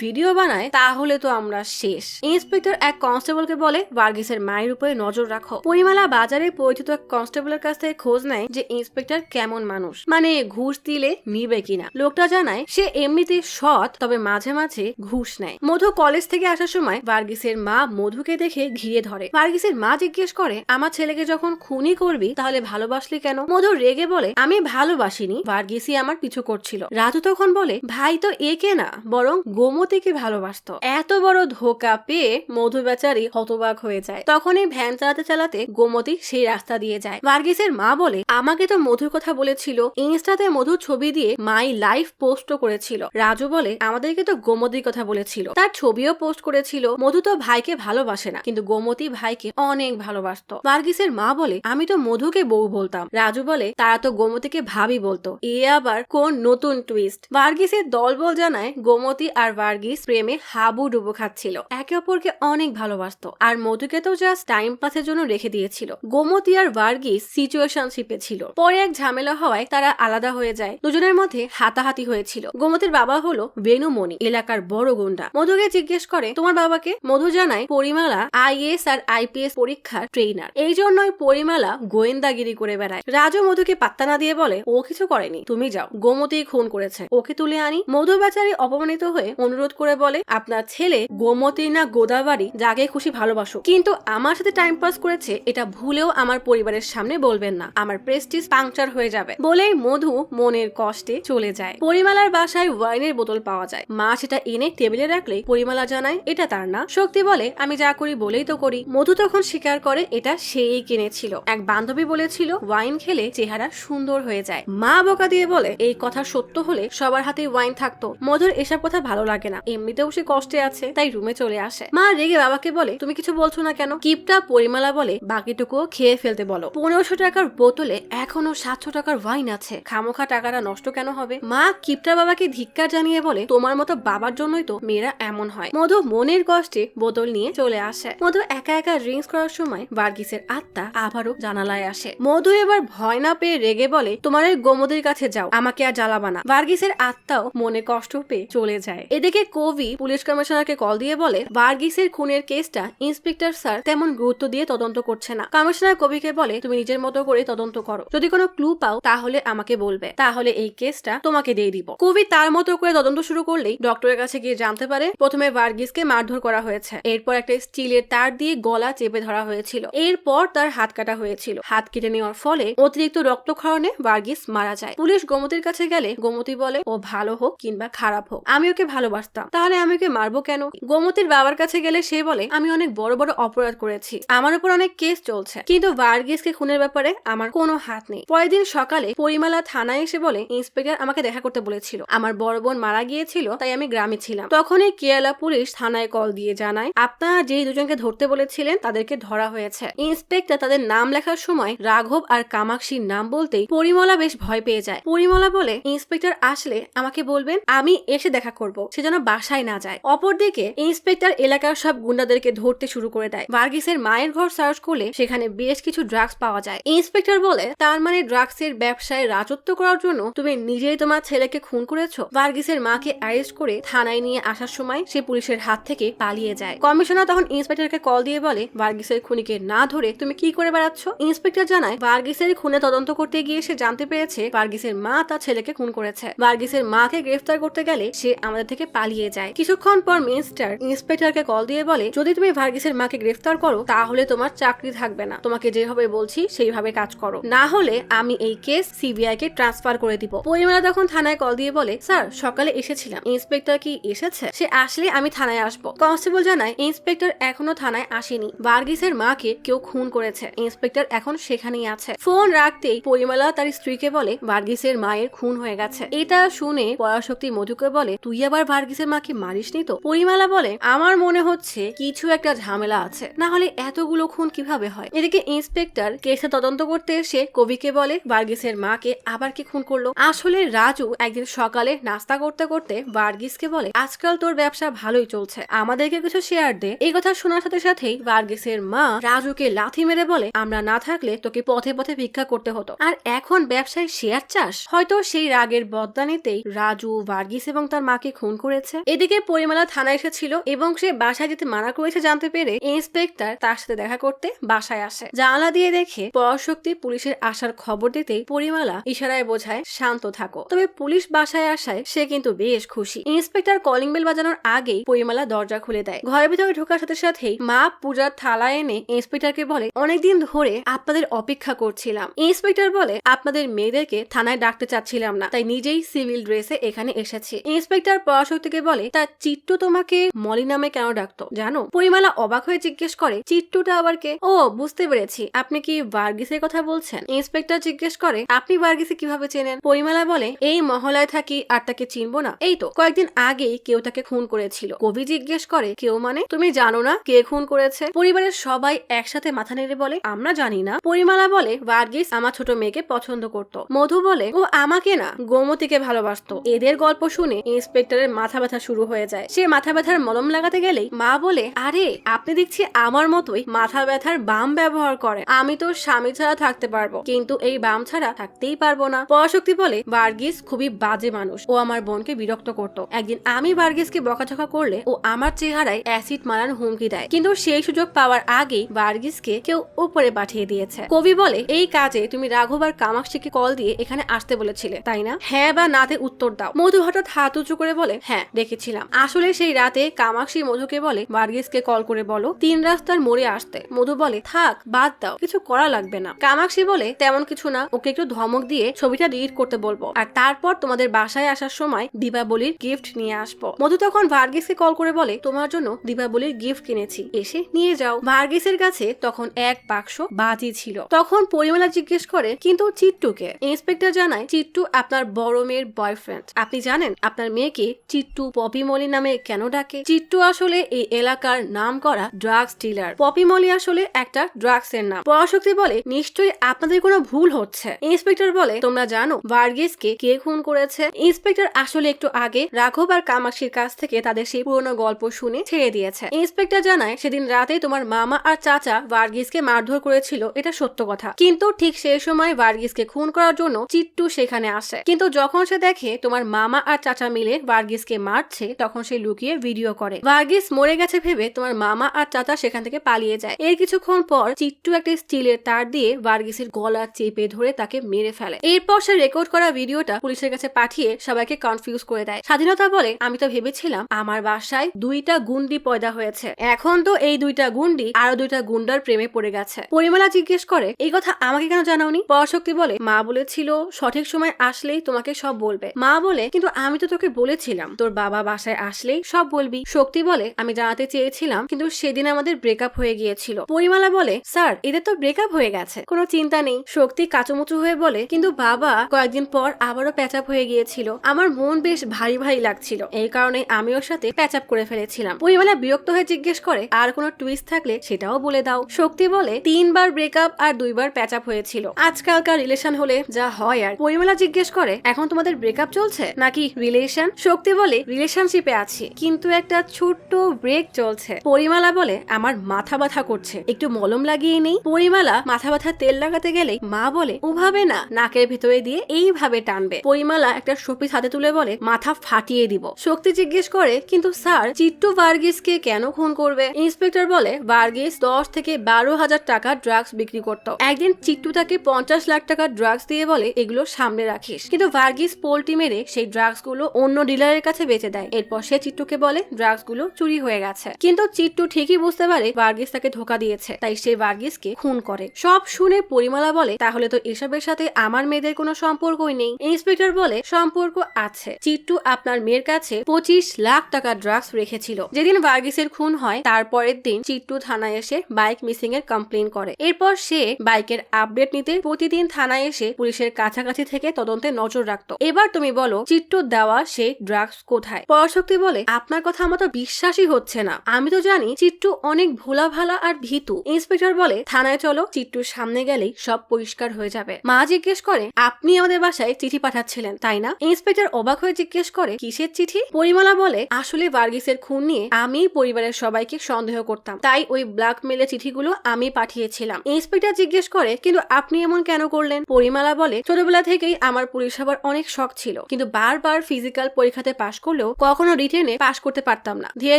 ভিডিও বানায় তাহলে তো আমরা শেষ। ইন্সপেক্টর এক কনস্টেবলকে বলে, ভার্গিসের মায়ের উপরে নজর রাখো। পরিমালা বাজারে পরিচিত এক কনস্টেবলের কাছ থেকে খোঁজ নেয় যে ইন্সপেক্টর কেমন মানুষ, মানে ঘুষ দিলে নিবে কিনা। লোকটা জানায় সে এমনিতে সৎ, তবে মাঝে মাঝে ঘুষ নেয়। মধু কলেজ থেকে আসার সময় ভার্গিসের মা মধুকে দেখে ঘিরে ধরে। ভার্গিসের মা জিজ্ঞেস করে, আমার ছেলেকে যখন খুনি করবি তাহলে ভালোবাসলি কেন? মধু রেগে বলে, আমি ভালোবাসিনি, ভার্গিসই আমার পিছু করছিল। রাজু তখন বলে, ভাই তো একে না বরং গোমতীকে ভালোবাসতো। এত বড় ধোকা পেয়ে মধু বেচারি হতবাক হয়ে যায়। তখনই ভ্যান চালাতে চালাতে গোমতী সেই রাস্তা দিয়ে যায়। ভার্গিসের মা বলে, আমাকে তো মধুর কথা বলেছিল, ইনস্টাতে মধুর ছবি দিয়ে মাই লাইফ পোস্টও করেছিল। রাজু বলে, আমাদেরকে তো গোমতীর কথা বলেছিল, তার ছবিও পোস্ট করেছিল। মধু তো ভাইকে ভালোবাসে না, কিন্তু গোমতী ভাইকে অনেক ভালোবাসতো। ভার্গিসের মা বলে, আমি তো মধুকে বউ বলতাম। রাজু বলে, তারা তো গোমতীকে ভাবি বলতো। এ আবার কোন নতুন টুইস্ট? ভার্গিসের দলবল জানায় গোমতী আর ভার্গিস প্রেমে হাবুডুবু খাচ্ছিল, একে অপরকে অনেক ভালোবাসতো, আর মধুকে তো জাস্ট টাইম পাসের জন্য রেখে দিয়েছিল। গোমতী আর ভার্গিস সিচুয়েশনশিপে ছিল। পরে এক ঝামেলা হওয়ায় তারা আলাদা হয়ে যায়। দুজনের মধ্যে হাতাহাতি হয়েছিল। গোমতীর বাবা হলো বেনুমণি, এলাকার বড় গুন্ডা। মধুকে জিজ্ঞেস করে, তোমার বাবাকে? মধু জানায় পরিমালা আইএস আর আইপিএস পরীক্ষার ট্রেনার, এই জন্যই পরিমালা গোয়েন্দাগিরি করে বেড়ায়। রাজু মধুকে পাত্তা না দিয়ে বলে, ও কিছু করেনি, তুমি যাও, গোমতী খুন করেছে, ওকে তুলে আনি। মধু বেচারি অপমানিত হয়ে অনুরোধ করে বলে, আপনার ছেলে গোমতী না গোদাবাড়ি যাকে খুশি ভালোবাসো, কিন্তু আমার সাথে টাইম পাস করেছে এটা ভুলেও আমার পরিবারের সামনে বলবেন না, আমার প্রেস্টিজ পাংচার হয়ে যাবে। বলেই মধু মনের কষ্টে চলে যায়। পরিমালার বাসায় ওয়াইনের বোতল পাওয়া যায়। মা সেটা এনে টেবিলে রাখলেই পরিমালা জানায় এটা তার না। শক্তি বলে, আমি যা করি বলেই তো করি। মধু তখন স্বীকার করে এটা সেই কিনেছিল, এক বান্ধবী বলেছিল ওয়াইন খেলে চেহারা সুন্দর হয়ে যায়। মা বকা দিয়ে বলে, এই কথা সত্য হলে সবার হাতে ওয়াইন থাকতো। মধুর এসব কথা ভালো লাগে না, এমনিতেও সে কষ্টে আছে, তাই রুমে চলে আসে। মা রেগে বাবাকে বলে, তুমি কিছু বলছো না কেন? কিপটা পরিমালা বলে, বাকিটুকুও খেয়ে ফেলতে বলো, 1500 টাকার বোতলে এখনো 700 টাকার ওয়াইন আছে, খামোখা টাকাটা নষ্ট কেন হবে? মা কিপটা বাবাকে ধিক্কার জানিয়ে বলে, তোমার মতো বাবার জন্যই তো মেয়েরা এমন হয়। মধু মনের কষ্টে বোতল নিয়ে চলে আসে। মধু একা একা ড্রিঙ্কস করার সময় ভার্গিসের আত্মা আবারও জানালায় আসে। মধু এবার ভয় না পেয়ে রেগে বলে, তোমার ওই গোমতীর কাছে যাও, আমাকে আর জ্বালাবা না। ভার্গিসের আত্মাও মনে কষ্ট পেয়ে চলে যায়। এদিকে কবি পুলিশ কমিশনারকে কল দিয়ে বলে, ভার্গিসের খুনের কেসটা ইন্সপেক্টর স্যার তেমন গুরুত্ব দিয়ে তদন্ত করছে না। কমিশনার কবিকে বলে, তুমি নিজের মতো করে তদন্ত করো, যদি কোনো ক্লু পাও তাহলে আমাকে বলবে, তাহলে এই কেসটা তোমাকে দিয়ে দিব। কবি তার মতো করে তদন্ত শুরু করলেই ডক্টরের কাছে গিয়ে জানতে পারে প্রথমে ভার্গিসকে মারধর করা হয়েছে, এরপর একটা স্টিলের তার দিয়ে গলা চেপে ধরা হয়েছিল, এরপর তার হাত কাটা হয়েছিল। হাত কেটে নেওয়ার ফলে অতিরিক্ত রক্তক্ষরণে ভার্গিস মারা যায়। পুলিশ গোমতীর কাছে গেলে গোমতী বলে, ও ভালো হোক কিংবা খারাপ হোক আমি ওকে ভালোবাসতাম, তাহলে আমি ওকে মারবো কেন? গোমতীর বাবার কাছে গেলে সে বলে, আমি অনেক বড় বড় অপরাধ করেছি, আমার উপর অনেক কেস চলছে, কিন্তু ভার্গিসকে খুনের ব্যাপারে আমার কোনো হাত নেই। পরের দিন সকালে পরিমালা থানায় এসে বলে, ইন্সপেক্টর আমাকে দেখা করতে বলেছিল, আমার বড় বোন মারা গিয়েছিল তাই আমি গ্রামে ছিলাম। তখনই কেরালা পুলিশ থানায় কল দিয়ে জানায়, আপনারা যেই দুজনকে ধরতে বলেছিলেন তাদেরকে ধরা হয়েছে। ইন্সপেক্টর তাদের নাম লেখার সময় রাঘব আর কামাক্ষীর নাম বলতেই পরিমলা বেশ ভয় পেয়ে যায়। পরিমলা বলে, ইন্সপেক্টর আসলে আমাকে বলবেন, আমি এসে দেখা করব, সে যেন বাসায় না যায়। অপরদিকে ইন্সপেক্টর এলাকার সব গুন্ডাদেরকে ধরতে শুরু করে দেয়। ভার্গিসের মায়ের ঘর সার্চ করলে সেখানে বেশ কিছু ড্রাগস পাওয়া যায়। ইন্সপেক্টর বলে, তার মানে ড্রাগসের ব্যবসায় রাজত্ব করার জন্য তুমি নিজেই তোমার ছেলেকে খুন করেছো। ভার্গিসের মাকে অ্যারেস্ট করে থানায় নিয়ে আসার সময় সে পুলিশের হাত থেকে পালিয়ে যায়। কমিশনার তখন ইন্সপেক্টরকে কল দিয়ে বলে, ভার্গিসের খুনিকে না ধরে তুমি কি করে বেড়াচ্ছ? ইন্সপেক্টর জানায়, ভার্গিসের খুনে তদন্ত করতে গিয়ে সে জানতে পেরেছে ভার্গিসের মা তার ছেলেকে খুন করেছে। ভার্গিসের মাকে গ্রেফতার করতে গেলে সে আমাদের থেকে পালিয়ে যায়। কিছুক্ষণ পর মিনিস্টার ইন্সপেক্টরকে কল দিয়ে বলে, যদি তুমি ভার্গিসের মাকে গ্রেফতার করো তাহলে তোমার চাকরি থাকবে না, তোমাকে যেভাবে বলছি সেইভাবে কাজ করো, না হলে আমি এই কেস সিবিআই কে ট্রান্সফার করে দিব। পরিমলা তখন থানায় কল দিয়ে বলে, স্যার সকালে এসেছিলাম, ইন্সপেক্টর কি এসেছে? সে আসলে আমি থানায় আসবো। কনস্টেবল জানায়, ইন্সপেক্টর এখনো থানায় আসেনি, ভার্গিসের মাকে কেউ খুন করেছে, ইন্সপেক্টর এখন সেখানেই আছে। ফোন রাখতে আসতেই পরিমলা তার স্ত্রীকে বলে ভার্গিসের মায়ের খুন হয়ে গেছে। এটা শুনে পরাশক্তি মধুকে বলে, তুই আবার ভার্গিসের মাকে মারিসনি তো? পরিমলা বলে, আমার মনে হচ্ছে কিছু একটা ঝামেলা আছে, না হলে এতগুলো খুন কিভাবে হয়। এদিকে ইন্সপেক্টর কেসে তদন্ত করতে এসে কবিকে বলে ভার্গিসের মাকে আবার কি খুন করলো। আসলে রাজু একদিন সকালে নাস্তা করতে করতে ভার্গিসকে বলে, আজকাল তোর ব্যবসা ভালোই চলছে, আমাদেরকে কিছু শেয়ার দে। এই কথা শোনার সাথে সাথেই ভার্গিসের মা রাজুকে লাথি মেরে বলে, আমরা না থাকলে তোকে পথে পথে ভিক্ষা করতে হতো, আর এখন ব্যবসায় শেয়ার চাস। হয়তো সেই রাগের বদলানিতেই রাজু ভার্গিস এবং তার মাকে খুন করেছে। এদিকে পরিমলা থানায় এসেছিল এবং সে বাসায় যেতে মানা করেছে জানতে পেরে ইন্সপেক্টর তার সাথে দেখা করতে বাসায় আসে। জানালা দিয়ে দেখে পরাশক্তি পুলিশের আসার খবর দিতেই পরিমলা ইশারায় বোঝায় শান্ত থাকো। তবে পুলিশ বাসায় আসায় সে কিন্তু বেশ খুশি। ইন্সপেক্টর কলিং বেল বাজানোর আগেই পরিমলা দরজা খুলে দেয়। ঘরের ভিতরে ঢোকার সাথে সাথেই মা পূজার থালা এনে ইন্সপেক্টরকে বলে, অনেকদিন ধরে আপনাদের অপেক্ষা করছিলাম। ইন্সপেক্টর বলে, আপনাদের মেয়েদেরকে থানায় ডাকতে চাচ্ছিলাম না, তাই নিজেই সিভিল ড্রেসে এখানে এসেছি। ইন্সপেক্টর পরাশক্তিকে বলে, তা চিট্টু তোমাকে মলি নামে কেন ডাকতো জানো? পরিমলা অবাক হয়ে জিজ্ঞেস করে, চিট্টুটা আবার কে? ও, বুঝতে পেরেছি, আপনি কি ভার্গিসের কথা বলছেন? ইন্সপেক্টর জিজ্ঞেস করে, আপনি ভার্গিসে কিভাবে চেনেন? পরিমলা বলে, এই মহলায় থাকি আর তাকে চিনবো না? এই তো কয়েকদিন আগেই কেউ তাকে খুন করেছিল। কবি জিজ্ঞেস করে, কেউ মানে? তুমি জানো না কে খুন করেছে? পরিবারের সবাই একসাথে মাথা নেড়ে বলে, আমরা জানি না। পরিমলা বলে, ভার্গিস আমার ছোট মেয়েকে পছন্দ করত। মধু বলে, ও আমাকে না, গোমতীকে ভালোবাসতো। এদের গল্প শুনে ইন্সপেক্টরের মাথা ব্যথা শুরু হয়ে যায়। সে মাথা ব্যথার মলম লাগাতে গেলেই মা বলে, আরে আপনি দেখছি আমার মতোই মাথা ব্যথার বাম ব্যবহার করেন। আমি তো স্বামী ছাড়া থাকতে পারবো, কিন্তু এই বাম ছাড়া থাকতেই পারবো না। পরাশক্তি বলে, ভার্গিস খুবই বাজে মানুষ, ও আমার বোনকে বিরক্ত করত। একদিন আমি ভার্গিসকে বকাঝকা করলে ও আমার চেহারায় অ্যাসিড মারার হুমকি দেয়, কিন্তু সেই সুযোগ পাওয়ার আগেই ভার্গিসকে কেউ উপরে পাঠিয়ে দিয়েছে। কবি বলে, এই কাজে তুমি রাঘব আর কামাক্ষীকে কল দিয়ে এখানে আসতে বলেছিলে, তাই না? হ্যাঁ বা নাতে উত্তর দাও। মধু হঠাৎ হাত উঁচু করে বলে, হ্যাঁ দেখেছিলাম। আসলে সেই রাতে কামাক্ষী মধুকে বলে, ভার্গিসকে কল করে বলো 3 রাস্তার মোড়ে আসতে। মধু বলে, থাক বাদ দাও, কিছু করা লাগবে না। কামাক্ষী বলে, তেমন কিছু না, ওকে একটু ধমক দিয়ে ছবিটা ডিলিট করতে বলবো, আর তারপর তোমাদের বাসায় আসার সময় দীপাবলির গিফট নিয়ে আসবো। মধু তখন ভার্গিসকে কল করে বলে, তোমার জন্য দীপাবলির গিফট কিনেছি, এসে নিয়ে যাও। ভার্গিসের কাছে তখন এক বাক্স বাজি ছিল। তখন পরিমলা জিজ্ঞেস করে, কিন্তু চিট্টুকে? ইন্সপেক্টর জানায়, চিট্টু আপনার বড় মেয়ের বয়ফ্রেন্ড। আপনি জানেন আপনার মেয়েকে চিট্টু পপি মলি নামে কেন ডাকে? চিট্টু আসলে এই এলাকার নাম করা ড্রাগস ডিলার। পপি মলি আসলে একটা ড্রাগস এর নাম। পরাশক্তি বলে, নিশ্চয়ই আপনাদের কোনো ভুল হচ্ছে। ইন্সপেক্টর বলে, তোমরা জানো ভার্গিসকে কে খুন করেছে? ইন্সপেক্টর আসলে একটু আগে রাঘব আর কামাক্ষীর কাছ থেকে তাদের সেই পুরনো গল্প শুনে ছেড়ে দিয়েছে। ইন্সপেক্টর জানায়, সেদিন রাতে তোমার মামা আর চাচা ভার্গিসকে মারধর করেছিল, এটা সত্য কথা, কিন্তু ঠিক সেই সময় ভার্গিসকে খুন করার জন্য চিট্টু সেখানে আসে। কিন্তু যখন সে দেখে তোমার মামা আর চাচা মিলে ভার্গিসকে মারছে, তখন সে লুকিয়ে ভিডিও করে। ভার্গিস মরে গেছে ভেবে তোমার মামা আর চাচা সেখান থেকে পালিয়ে যায়। এর কিছুক্ষণ পর চিট্টু একটা স্টিলের তার দিয়ে ভার্গিসের গলা চেপে ধরে তাকে মেরে ফেলে। এরপর সে রেকর্ড করা ভিডিওটা পুলিশের কাছে পাঠিয়ে সবাইকে কনফিউজ করে দেয়। স্বাধীনতা বলে, আমি তো ভেবেছিলাম আমার বাসায় 2টা গুন্ডি পয়দা হয়েছে, এখন তো এই 2টা গুন্ডি আরো 2টা গুন্ডার প্রেমে পড়ে গেছে। পরিমলা জিজ্ঞেস করে, এই কথা আমাকে কেন জানাওনি? পরাশক্তি বলে, মা বলেছিল সঠিক সময় আসলেই তোমাকে সব বলবে। মা বলে, কিন্তু আমি তো তোকে বলেছিলাম তোর বাবা বাসায় আসলেই সব বলবি। শক্তি বলে, আমি জানাতে চেয়েছিলাম, কিন্তু সেদিন আমাদের ব্রেকআপ হয়ে গিয়েছিল। পরিমলা বলে, স্যার এদের তো ব্রেকআপ হয়ে গেছে, কোনো চিন্তা নেই। শক্তি কাচুমুচু হয়ে বলে, কিন্তু বাবা কয়েকদিন পর আবারও প্যাচআপ হয়ে গিয়েছিল, আমার মন বেশ ভারী ভারী লাগছিল, এই কারণে আমি ওর সাথে প্যাচআপ করে ফেলেছিলাম। পরিমলা বিরক্ত হয়ে জিজ্ঞেস করে, আর কোনো টুইস্ট থাকলে সেটাও বলে দাও। শক্তি বলে, 3 বার ব্রেকআপ আর 2 বার প্যাচআপ হয়েছিল, আজকালকার রিলেশন হলে যা হয় আর। পরিমলা জিজ্ঞেস করে, এখন তোমাদের ব্রেকআপ চলছে নাকি রিলেশন? শক্তি বলে, রিলেশনশিপে আছি, কিন্তু একটা ছোট্ট ব্রেক চলছে। পরিমলা বলে, আমার মাথা ব্যথা করছে, একটু মলম লাগিয়ে নেই। পরিমলা মাথা ব্যথা তেল লাগাতে গেলেই মা বলে, ওভাবে না, নাকের ভিতরে দিয়ে এইভাবে টানবে। পরিমলা একটা শোপিস হাতে তুলে বলে, মাথা ফাটিয়ে দিব। শক্তি জিজ্ঞেস করে, কিন্তু স্যার চিট্টু ভার্গিসকে কেন খুন করবে? ইন্সপেক্টর বলে, ভার্গিস 10 থেকে 12,000 টাকা ড্রাগস বিক্রি করত। একদিন চিট্টু তাকে 50 লাখ টাকা ড্রাগস দিয়ে বলে, এগুলো সামনে রাখিস, কিন্তু ভার্গিস পোল্টি মেরে সেই ড্রাগস গুলো অন্য ডিলারের কাছে বেচে দেয়। এরপর সে চিট্টুকে বলে ড্রাগস গুলো চুরি হয়ে গেছে, কিন্তু চিট্টু ঠিকই বুঝতে পারে ভার্গিস তাকে ধোকা দিয়েছে, তাই সে ভার্গিসকে খুন করে। সব শুনে পরিমলা বলে, তাহলে তো এসবের সাথে আমার মেয়েদের কোনো সম্পর্কই নেই। ইন্সপেক্টর বলে, সম্পর্ক আছে, চিট্টু আপনার মেয়ের কাছে 25 লাখ টাকা ড্রাগস রেখেছিল। যেদিন ভার্গিসের খুন হয় তারপরের দিন চিট্টু থানায় এসে বাইক মিসিং এর কমপ্লেন করে। এরপর সে বাইকের আপডেট নিতে প্রতিদিন থানায় এসে পুলিশের কাছাকাছি থেকে তদন্তে নজর রাখতো। এবার তুমি বলো চিট্টুর দেওয়া সেই ড্রাগস কোথায়? পরাশক্তি বলে, আপনার কথা আমার তো বিশ্বাসই হচ্ছে না। আমি তো জানি চিট্টু অনেক ভোলা ভালা আর ভীতু। ইন্সপেক্টর বলে, থানায় চলো, চিট্টুর সামনে গেলেই সব পরিষ্কার হয়ে যাবে। মা জিজ্ঞেস করে, আপনি আমাদের বাসায় চিঠি পাঠাচ্ছিলেন তাই না? ইন্সপেক্টর অবাক হয়ে জিজ্ঞেস করে, কিসের চিঠি? পরিমলা বলে, আসলে ভার্গিসের খুন নিয়ে আমি পরিবারের সবাইকে সন্দেহ করতাম, তাই ওই ব্ল্যাকমেলের চিঠিগুলো আমি পাঠিয়েছিলাম। ইন্সপেক্টর জিজ্ঞেস করে, কিন্তু আপনি এমন কেন করলেন? পরিমলা বলে, ছোটবেলা থেকেই আমার পুলিশ হবার অনেক শখ ছিল, কিন্তু বারবার ফিজিক্যাল পরীক্ষাতে পাশ করলেও কখনো রিটেনে পাশ করতে পারতাম না। ধীরে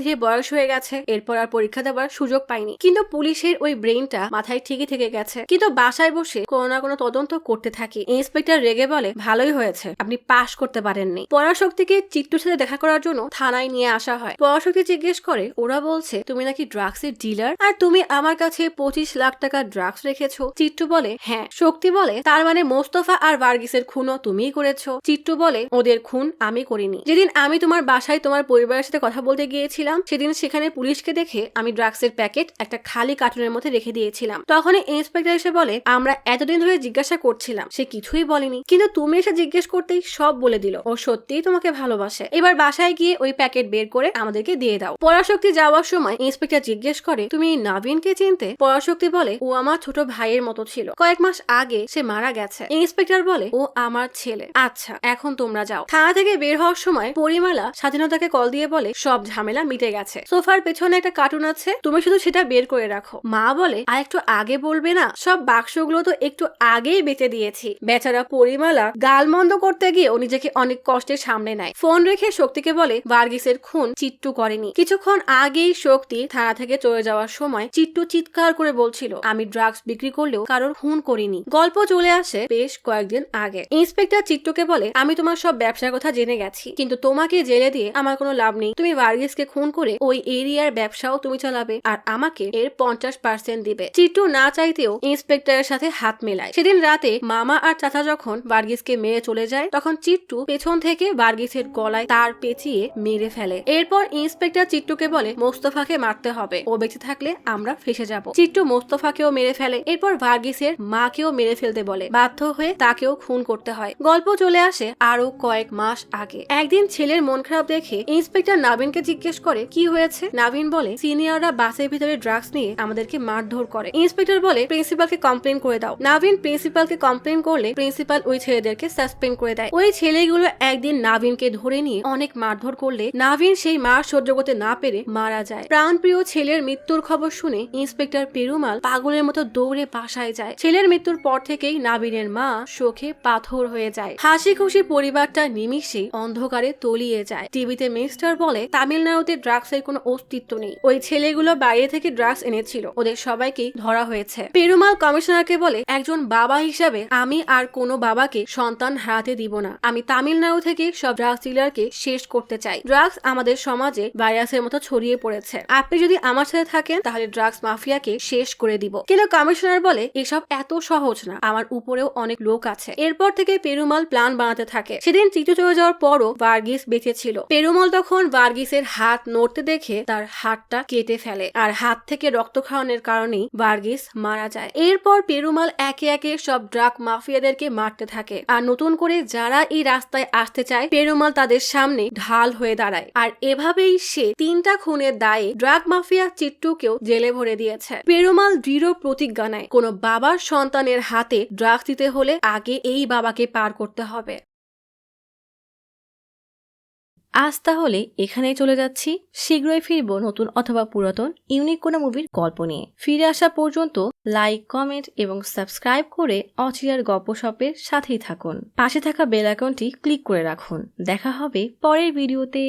ধীরে বয়স হয়ে গেছে, এরপর আর পরীক্ষা দেওয়ার সুযোগ পাইনি, কিন্তু পুলিশের ওই ব্রেইনটা মাথায় ঠিকই থেকে গেছে, কিন্তু বাসায় বসে কোনো না কোনো তদন্ত করতে থাকি। ইন্সপেক্টর রেগে বলে, ভালোই হয়েছে আপনি পাশ করতে পারেননি। পরাশক্তিকে চিট্টুর সাথে দেখা করার জন্য থানায় নিয়ে আসা হয়। পরাশক্তি জিজ্ঞেস করে, ওরা বলছে তুমি নাকি ড্রাগসের ডিলার, আর তুমি আমার কাছে 25 লাখ টাকা ড্রাগস রেখেছো। চিট্টু বলে, হ্যাঁ। শক্তি বলে, তার মানে মোস্তফা আর ভার্গিসের খুনও তুমিই করেছো? চিট্টু বলে, ওদের খুন আমি করিনি। যেদিন আমি তোমার বাসায় তোমার পরিবারের সাথে কথা বলতে গিয়েছিলাম, সেদিন সেখানে পুলিশকে দেখে আমি ড্রাগসের প্যাকেট একটা খালি কার্টুনের মধ্যে রেখে দিয়েছিলাম। তখনই ইন্সপেক্টর এসে বলে, আমরা এতদিন ধরে জিজ্ঞাসা করছিলাম, সে কিছুই বলেনি, কিন্তু তুমি এসে জিজ্ঞেস করতেই সব বলে দিল। ও সত্যিই তোমাকে ভালোবাসে। এবার বাসায় গিয়ে ওই প্যাকেট বের করে আমাদেরকে দিয়ে দাও। পরাশক্তি যাওয়ার সময় ইন্সপেক্টর জিজ্ঞেস করে, তুমি নাভিনকে চিনতে? পরাশক্তি বলে, ও আমার ছোট ভাইয়ের মতো ছিল, কয়েক মাস আগে সে মারা গেছে। ইন্সপেক্টর বলে, ও আমার ছেলে। আচ্ছা, এখন তোমরা যাও। থানা থেকে বের হওয়ার সময় পরিমলা স্বাধীনতাকে কল দিয়ে বলে, সব ঝামেলা মিটে গেছে, সোফার পেছনে একটা কার্টুন আছে, তুমি শুধু সেটা বের করে রাখো। মা বলে, আর একটু আগে বলবে না? সব বাক্সগুলো তো একটু আগেই বেঁচে দিয়েছি। বেচারা পরিমলা গালমন্দ করতে গিয়ে ও নিজেকে অনেক কষ্টের সামনে নেয়। ফোন রেখে শক্তিকে বলে, ভার্গিসের খুন চিট্টু করেনি। কিছুক্ষণ আগেই শক্তি থানা থেকে চলে যাওয়ার সময় চিট্টু চিৎকার করে বলছিল, আমি ড্রাগস বিক্রি করলেও কারোর খুন করিনি। গল্প চলে আসে বেশ কয়েকদিন আগে। ইন্সপেক্টর চিট্টুকে বলে, আমি তোমার সব ব্যবসার কথা জেনে গেছি, কিন্তু তোমাকে জেলে দিয়ে আমার কোনো লাভ নেই। তুমি ভার্গিসকে খুন করে ওই এরিয়ার ব্যবসাও তুমি চালাবে, আর আমাকে এর 50% দিবে। চিট্টু না চাইতেও ইন্সপেক্টরের সাথে হাত মেলায়। সেদিন রাতে মামা আর চাচা যখন ভার্গিসকে মেরে চলে যায়, তখন চিট্টু পেছন থেকে ভার্গিসের গলায় তার পেঁচিয়ে মেরে ফেলে। এরপর ইন্সপেক্টর চিট্টুকে বলে, মোস্তফাকে মারতে হবে, ও বেঁচে থাকলে আমরা ফেসে যাব। চিট্টু মোস্তফাকেও মেরে ফেলে। এরপর ভার্গিসের মাকেও মেরে ফেলতে বলে, বাধ্য হয়ে তাকেও খুন করতে হয়। গল্প চলে আসে আরো কয়েক মাস আগে। একদিন ছেলের মন খারাপ দেখে ইন্সপেক্টর নাভিনকে জিজ্ঞেস করে, কি হয়েছে? নাভিন বলে, সিনিয়ররা বাসের ভিতরে ড্রাগস নিয়ে আমাদেরকে মারধর করে। ইন্সপেক্টর বলে, প্রিন্সিপালকে কমপ্লেন করে দাও। নাভিন প্রিন্সিপালকে কমপ্লেন করলে প্রিন্সিপাল ওই ছেলেদেরকে সাসপেন্ড করে দেয়। ওই ছেলেগুলো একদিন নাভিনকে ধরে নিয়ে অনেক মারধর করলে নাভিন সেই মার সহ্য করতে না পেরে মারা যায়। প্রাণপ্রিয় ছেলের মৃত্যুর খবর শুনে ইন্সপেক্টর পেরুমাল পাগলের মতো দৌড়ে বাসায় যায়। ছেলের মৃত্যুর পর থেকেই নাভিনের মা শোকে পাথর হয়ে যায়। হাসি খুশি পরিবারটা নিমিষে অন্ধকারে তলিয়ে যায়। টিভিতে মিস্টার বলে, তামিলনাড়ুতে ড্রাগসের কোনো অস্তিত্ব নেই, ওই ছেলেগুলো বাইরে থেকে ড্রাগস এনেছিল, ওদের সবাইকেই ধরা হয়েছে। পেরুমাল কমিশনারকে বলে, একজন বাবা হিসাবে আমি আর কোনো বাবাকে সন্তান হারাতে দিব না। আমি তামিলনাড়ু থেকে সব ড্রাগস ডিলারকে শেষ করতে চাই। ড্রাগস আমাদের সমাজে ভাইরাসের মতো ছড়িয়ে পড়েছে, আপনি যদি আমার সাথে থাকেন তাহলে ড্রাগস মাফিয়াকে শেষ করে দিব। কিন্তু কমিশনার বলে, এসব এত সহজ না, আমার উপরেও অনেক লোক আছে। এরপর থেকে পেরুমাল প্ল্যান বানাতে থাকে। সেদিন চিটু চলে যাওয়ার পরও ভার্গিস বেঁচে ছিল। পেরুমাল তখন ভার্গিসের হাত নড়তে দেখে তার হাতটা কেটে ফেলে, আর হাত থেকে রক্ত খাওয়ানোর কারণেই ভার্গিস মারা যায়। এরপর পেরুমাল একে একে সব ড্রাগ মাফিয়াদেরকে মারতে থাকে, আর নতুন করে যারা এই রাস্তায় আসতে চায় পেরুমাল তাদের সামনে ঢাল হয়ে দাঁড়ায়। আর এভাবেই সে 3টা খুনের দায়ে ড্রাগ মাফিয়া চিট্টুকেও জেলে ভরে দিয়েছে। পেরুমাল দৃঢ় প্রতিজ্ঞা নেয়, কোনো বাবার সন্তানের হাতে ড্রাগস দিতে হলে আগে এই বাবাকে পার করতে হবে। আজ তাহলে এখানেই চলে যাচ্ছি। শীঘ্রই ফিরবো নতুন অথবা পুরাতন ইউনিক কোনো মুভির গল্প নিয়ে। ফিরে আসা পর্যন্ত লাইক, কমেন্ট এবং সাবস্ক্রাইব করে অচিরার গপ্পসপের সাথেই থাকুন। পাশে থাকা বেল আইকনটি ক্লিক করে রাখুন। দেখা হবে পরের ভিডিওতে।